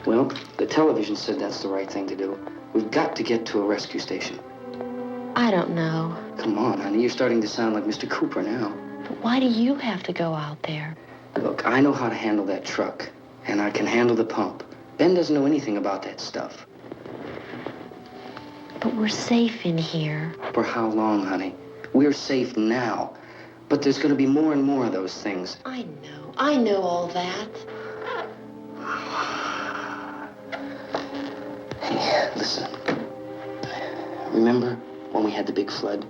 Well, the television said that's the right thing to do. We've got to get to a rescue station. I don't know. Come on, honey. You're starting to sound like Mr. Cooper now. But why do you have to go out there? Look, I know how to handle that truck, and I can handle the pump. Ben doesn't know anything about that stuff. But we're safe in here. For how long, honey? We're safe now. But there's going to be more and more of those things. I know. I know all that. Hey, listen. Remember when we had the big flood?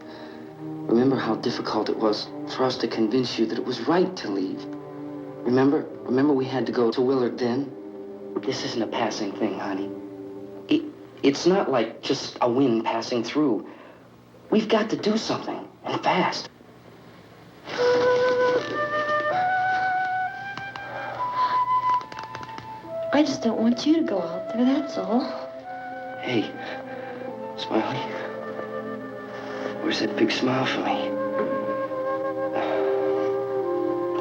Remember how difficult it was for us to convince you that it was right to leave? Remember we had to go to Willard then? This isn't a passing thing, honey. It's not like just a wind passing through. We've got to do something, and fast. I just don't want you to go out there, that's all. Hey, Smiley. Where's that big smile for me?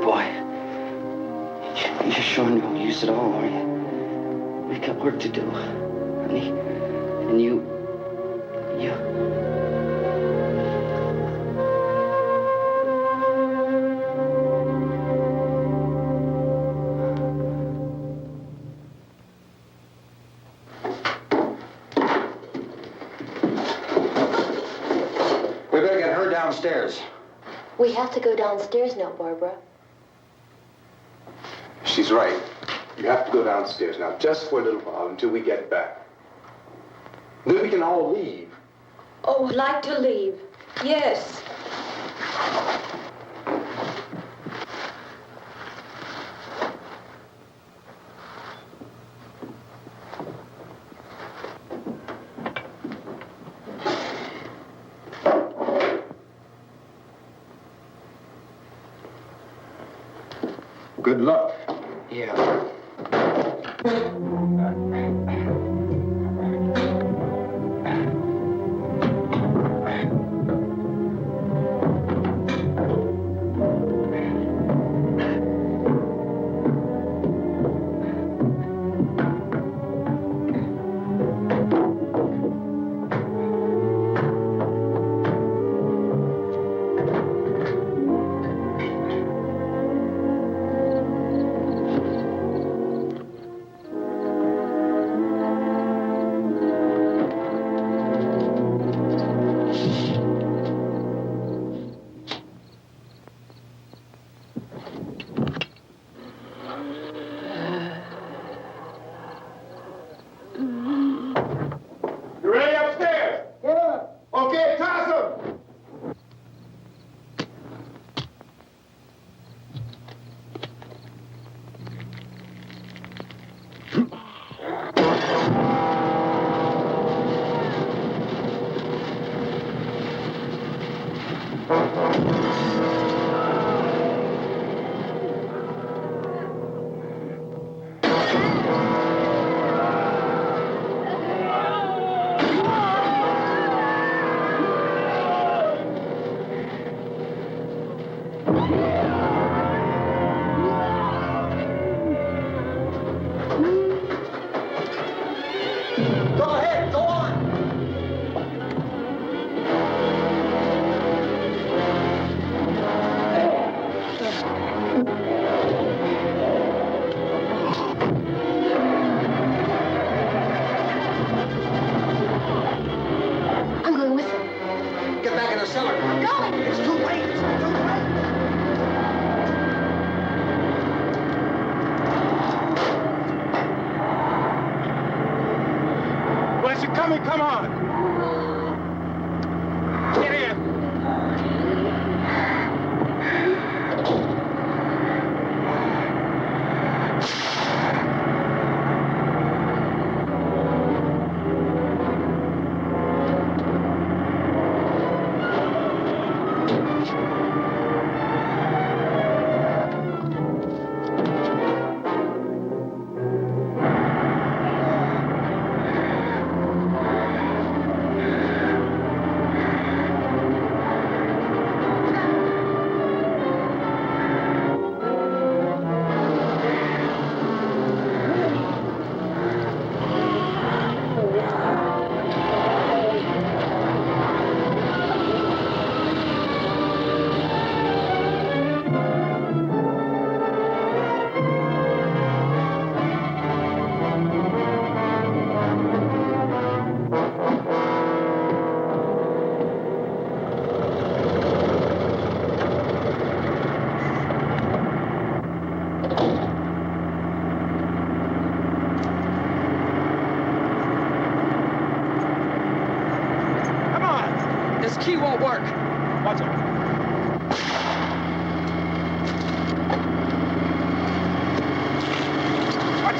Boy, you're sure you won't use it all, are you? We've got work to do, honey. And you... We better get her downstairs. We have to go downstairs now, Barbara. She's right. You have to go downstairs now, just for a little while, until we get back. Then we can all leave. Oh, I'd like to leave. Yes. Good luck. Yeah. Come on! Get in!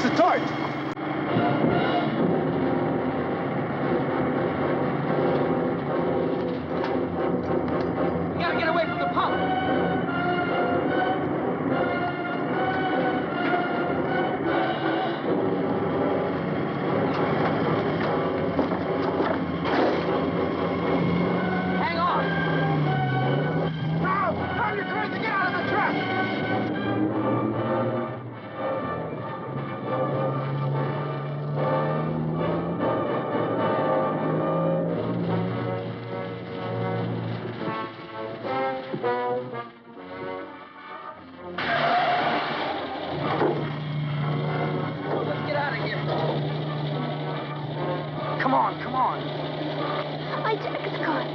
the torch! We gotta get away from the pump. Hang on. Now, turn your curse and get out of the trap. Let's get out of here. Come on, come on. My jacket's caught.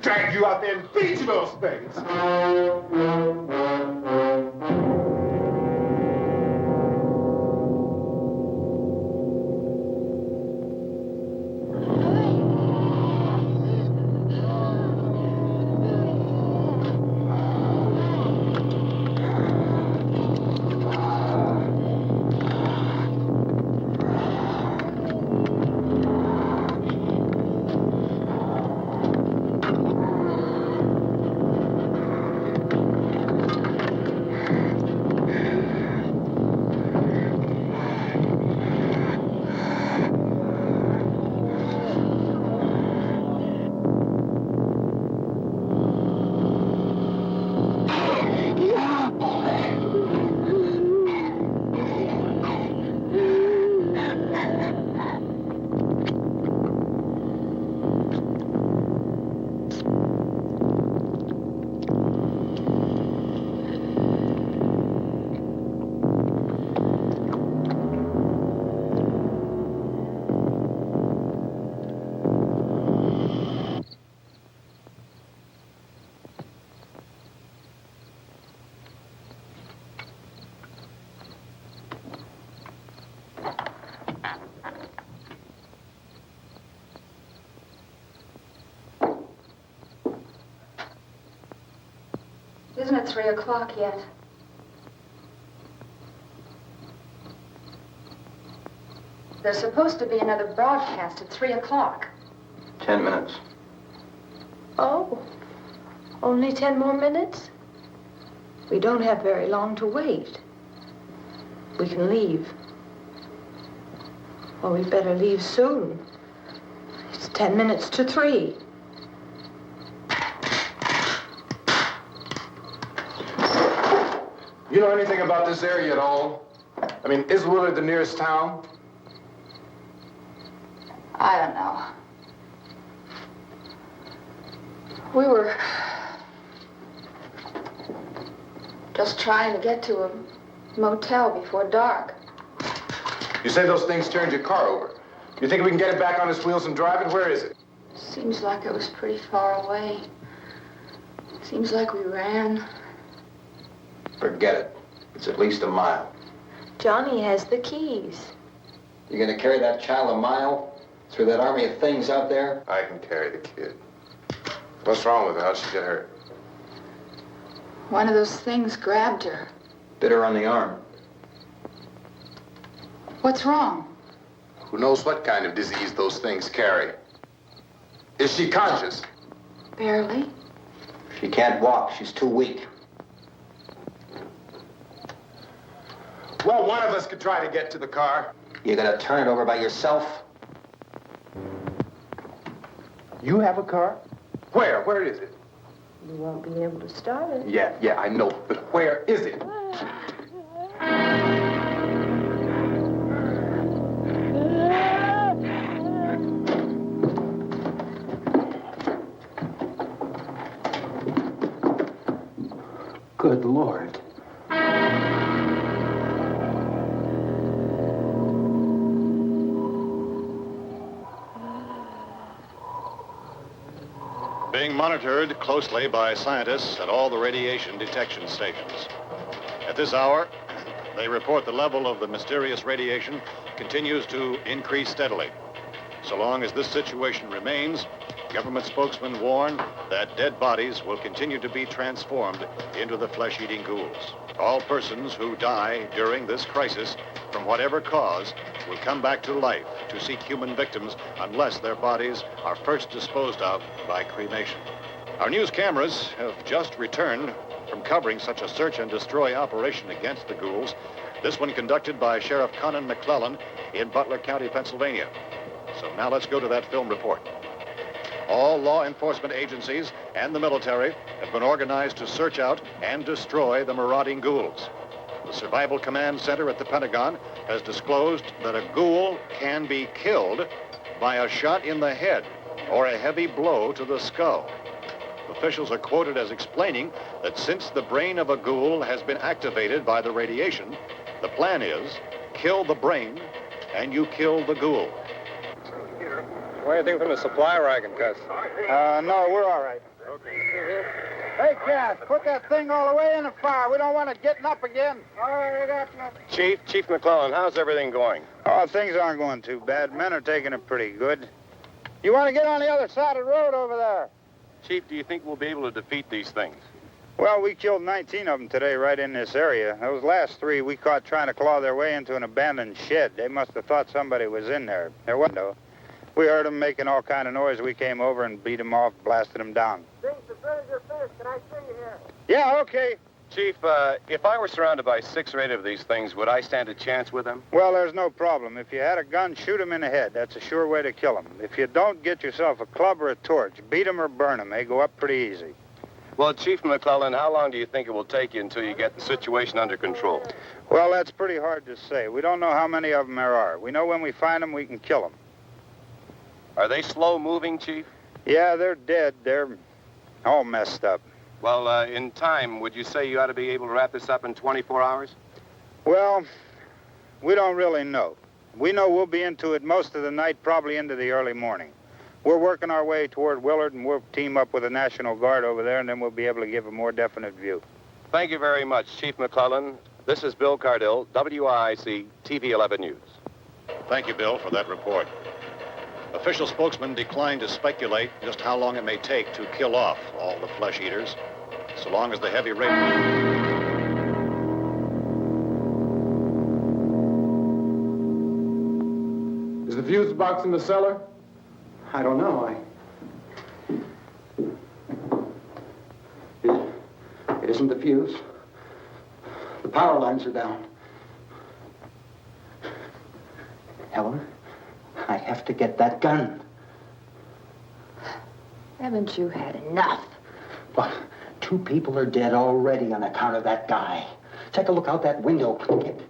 Drag you out there and beat you those things. Isn't it 3 o'clock yet? There's supposed to be another broadcast at 3 o'clock. 10 minutes. Oh, only 10 more minutes? We don't have very long to wait. we can leave. Well, we better leave soon. It's 10 minutes to 3. You know anything about this area at all? I mean, is Willard the nearest town? I don't know. We were just trying to get to a motel before dark. You say those things turned your car over. You think we can get it back on its wheels and drive it? Where is it? Seems like it was pretty far away. Seems like we ran. Forget it. It's at least a mile. Johnny has the keys. You gonna carry that child a mile through that army of things out there? I can carry the kid. What's wrong with her? How'd she get hurt? One of those things grabbed her. Bit her on the arm. What's wrong? Who knows what kind of disease those things carry? Is she conscious? Barely. She can't walk. She's too weak. Well, one of us could try to get to the car. You gonna turn it over by yourself? You have a car? Where? Where is it? You won't be able to start it. Yeah, I know. But where is it? Good Lord. Being monitored closely by scientists at all the radiation detection stations. At this hour, they report the level of the mysterious radiation continues to increase steadily. So long as this situation remains, government spokesmen warn that dead bodies will continue to be transformed into the flesh-eating ghouls. All persons who die during this crisis, from whatever cause, will come back to life to seek human victims unless their bodies are first disposed of by cremation. Our news cameras have just returned from covering such a search and destroy operation against the ghouls, this one conducted by Sheriff Conan McClelland in Butler County, Pennsylvania. So now let's go to that film report. All law enforcement agencies and the military have been organized to search out and destroy the marauding ghouls. The Survival Command Center at the Pentagon has disclosed that a ghoul can be killed by a shot in the head or a heavy blow to the skull. Officials are quoted as explaining that since the brain of a ghoul has been activated by the radiation, the plan is kill the brain and you kill the ghoul. What do you think from the supply wagon, Cuz? No, we're all right. Okay. Hey, Cass, put that thing all the way in the fire. We don't want it getting up again. All right, I got you. Chief McClelland, how's everything going? Oh, things aren't going too bad. Men are taking it pretty good. You want to get on the other side of the road over there? Chief, do you think we'll be able to defeat these things? Well, we killed 19 of them today right in this area. Those last 3 we caught trying to claw their way into an abandoned shed. They must have thought somebody was in there. There wasn't, though. We heard them making all kind of noise. We came over and beat them off, blasted them down. Things as good as you're finished. Can I see you here? Yeah, okay. Chief, if I were surrounded by 6 or 8 of these things, would I stand a chance with them? Well, there's no problem. If you had a gun, shoot them in the head. That's a sure way to kill them. If you don't, get yourself a club or a torch. Beat them or burn them. They go up pretty easy. Well, Chief McClelland, how long do you think it will take you until you get the situation under control? Well, that's pretty hard to say. We don't know how many of them there are. We know when we find them, we can kill them. Are they slow-moving, Chief? Yeah, they're dead. They're all messed up. Well, in time, would you say you ought to be able to wrap this up in 24 hours? Well, we don't really know. We know we'll be into it most of the night, probably into the early morning. We're working our way toward Willard, and we'll team up with the National Guard over there, and then we'll be able to give a more definite view. Thank you very much, Chief McClelland. This is Bill Cardille, WIC TV 11 News. Thank you, Bill, for that report. Official spokesman declined to speculate just how long it may take to kill off all the flesh eaters, so long as the heavy radiation... Is the fuse box in the cellar? I don't know. It isn't the fuse. The power lines are down. Helen, I have to get that gun. Haven't you had enough? But 2 people are dead already on account of that guy. Take a look out that window. Get...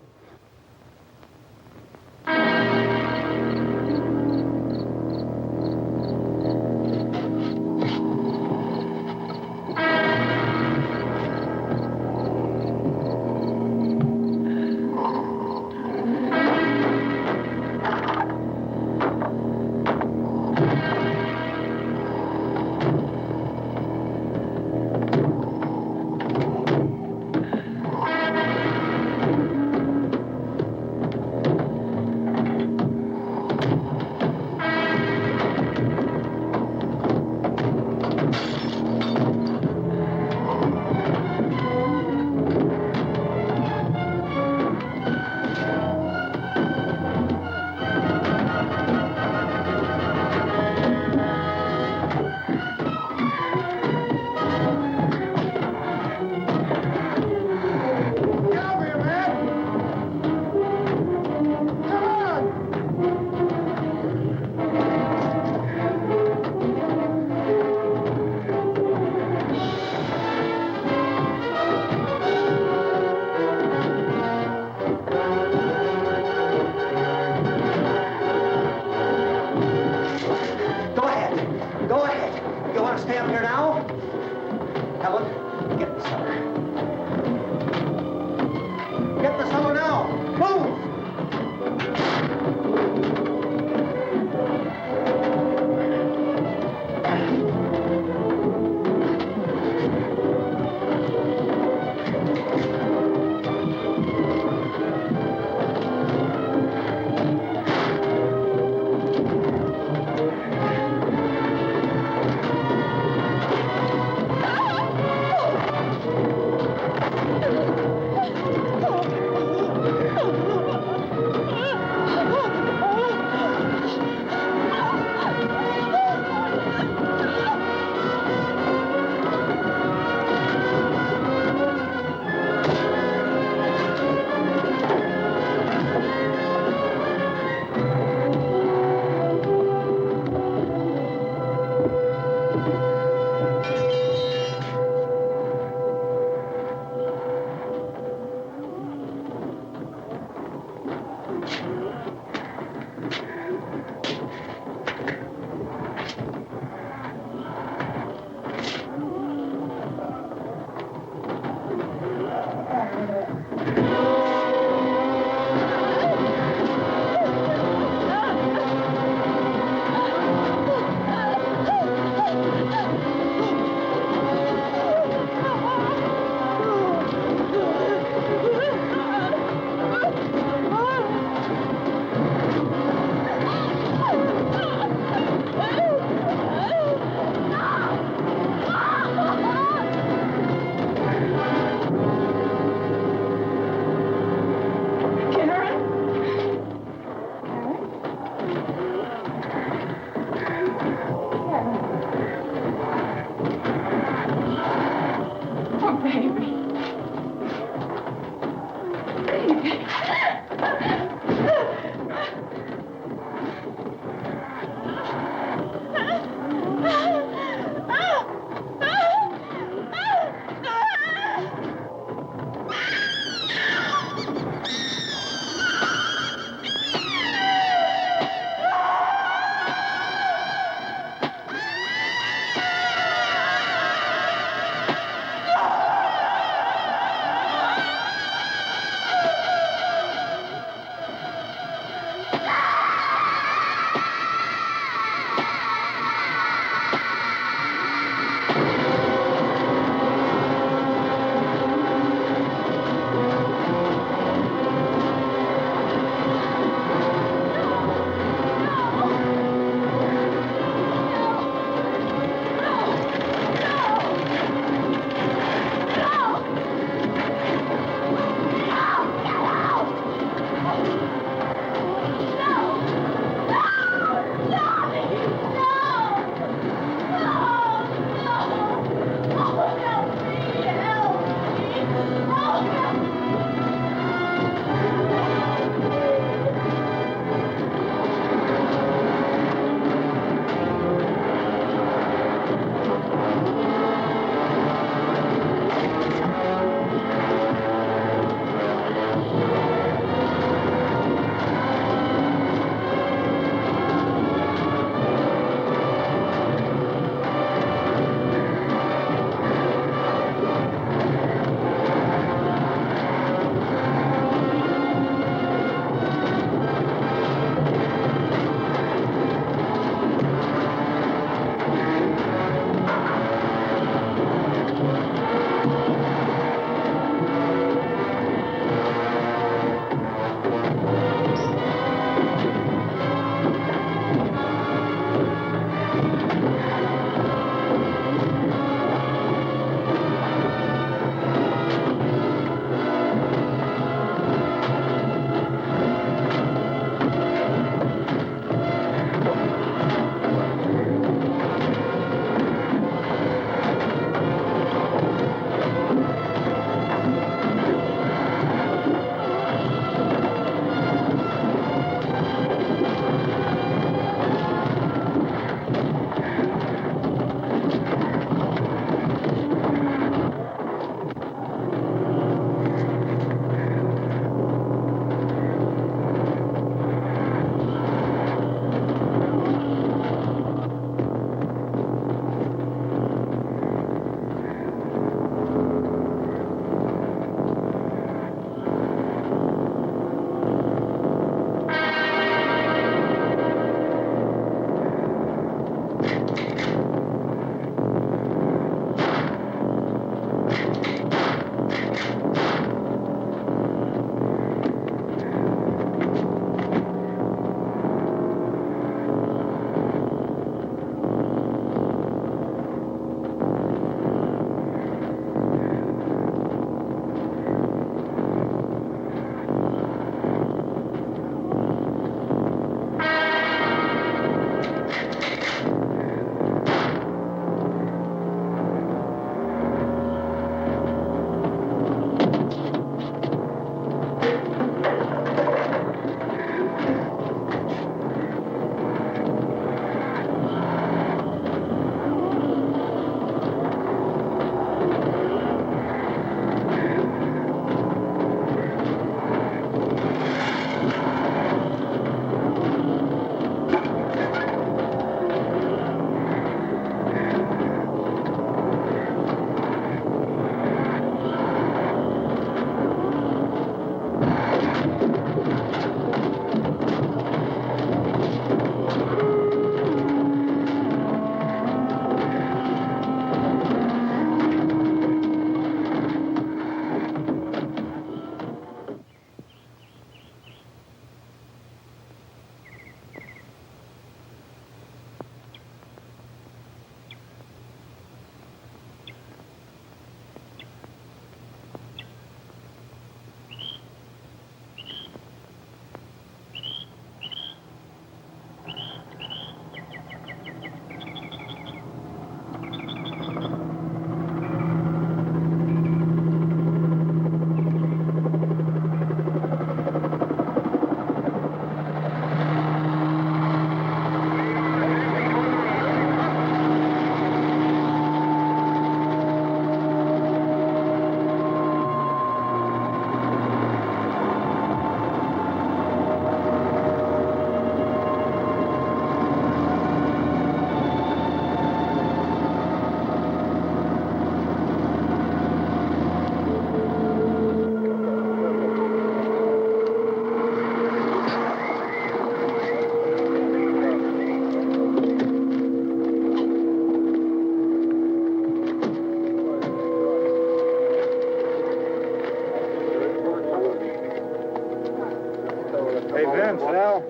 Hey, Vince, Al,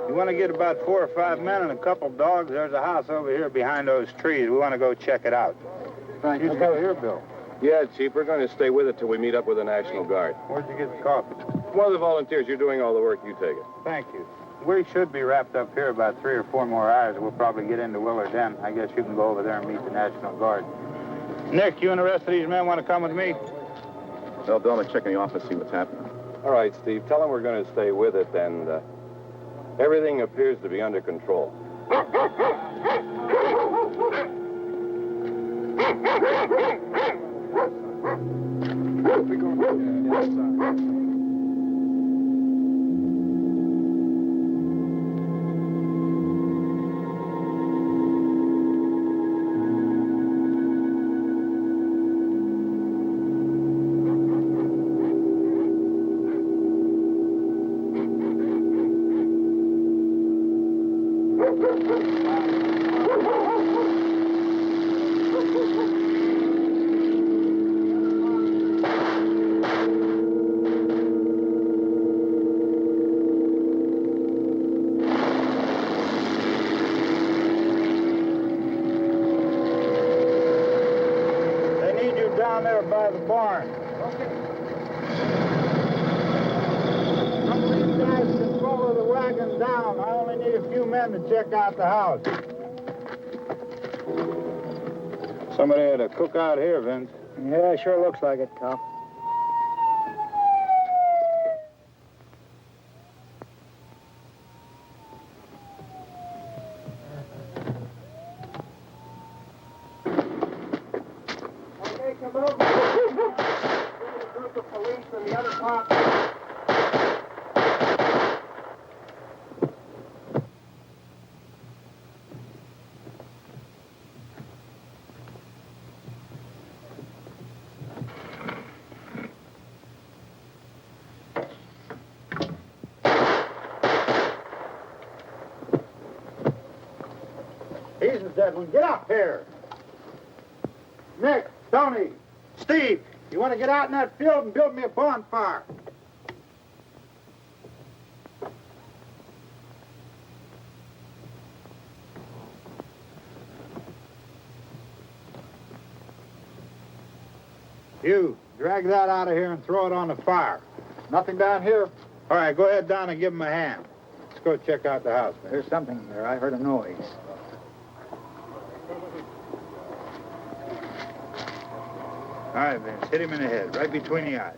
you want to get about 4 or 5 men and a couple dogs? There's a house over here behind those trees. We want to go check it out. Thank you. You go here, Bill. Yeah, Chief, we're going to stay with it till we meet up with the National Guard. Where'd you get the coffee? One of the volunteers, you're doing all the work, you take it. Thank you. We should be wrapped up here about 3 or 4 more hours. We'll probably get into Willard then. I guess you can go over there and meet the National Guard. Nick, you and the rest of these men want to come with me? Well, Bill, let's check in the office, see what's happening. All right, Steve, tell them we're going to stay with it, and everything appears to be under control. Down there by the barn. Okay. Some of these guys can follow the wagon down. I only need a few men to check out the house. Somebody had a cookout here, Vince. Yeah, sure looks like it, Karl. He's the dead one. Get up here. Nick, Tony, Steve, you want to get out in that field and build me a bonfire? You, drag that out of here and throw it on the fire. Nothing down here? All right, go ahead down and give him a hand. Let's go check out the house. There's something there. I heard a noise. All right, Vince, hit him in the head, right between the eyes.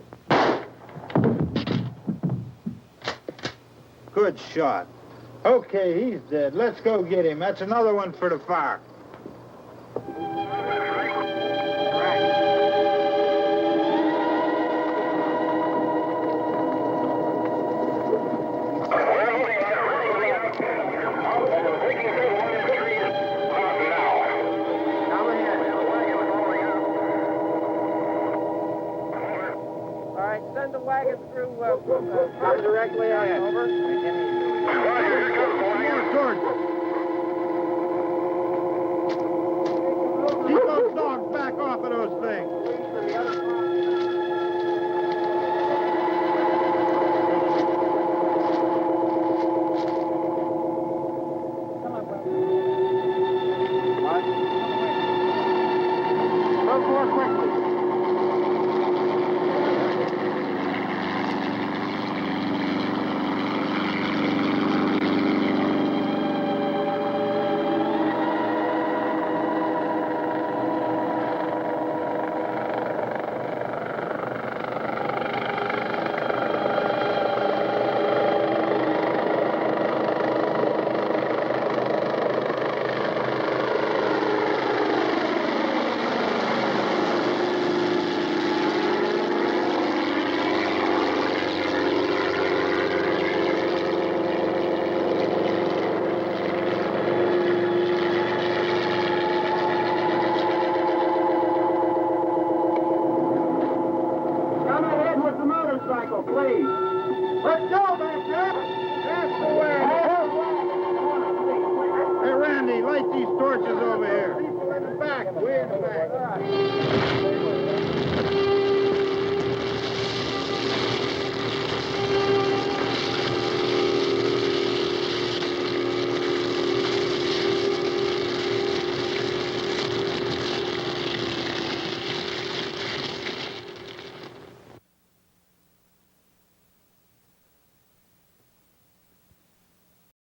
Good shot. Okay, he's dead. Let's go get him. That's another one for the fire. Come directly on over. Keep those dogs back off of those things. Move more quickly. Torches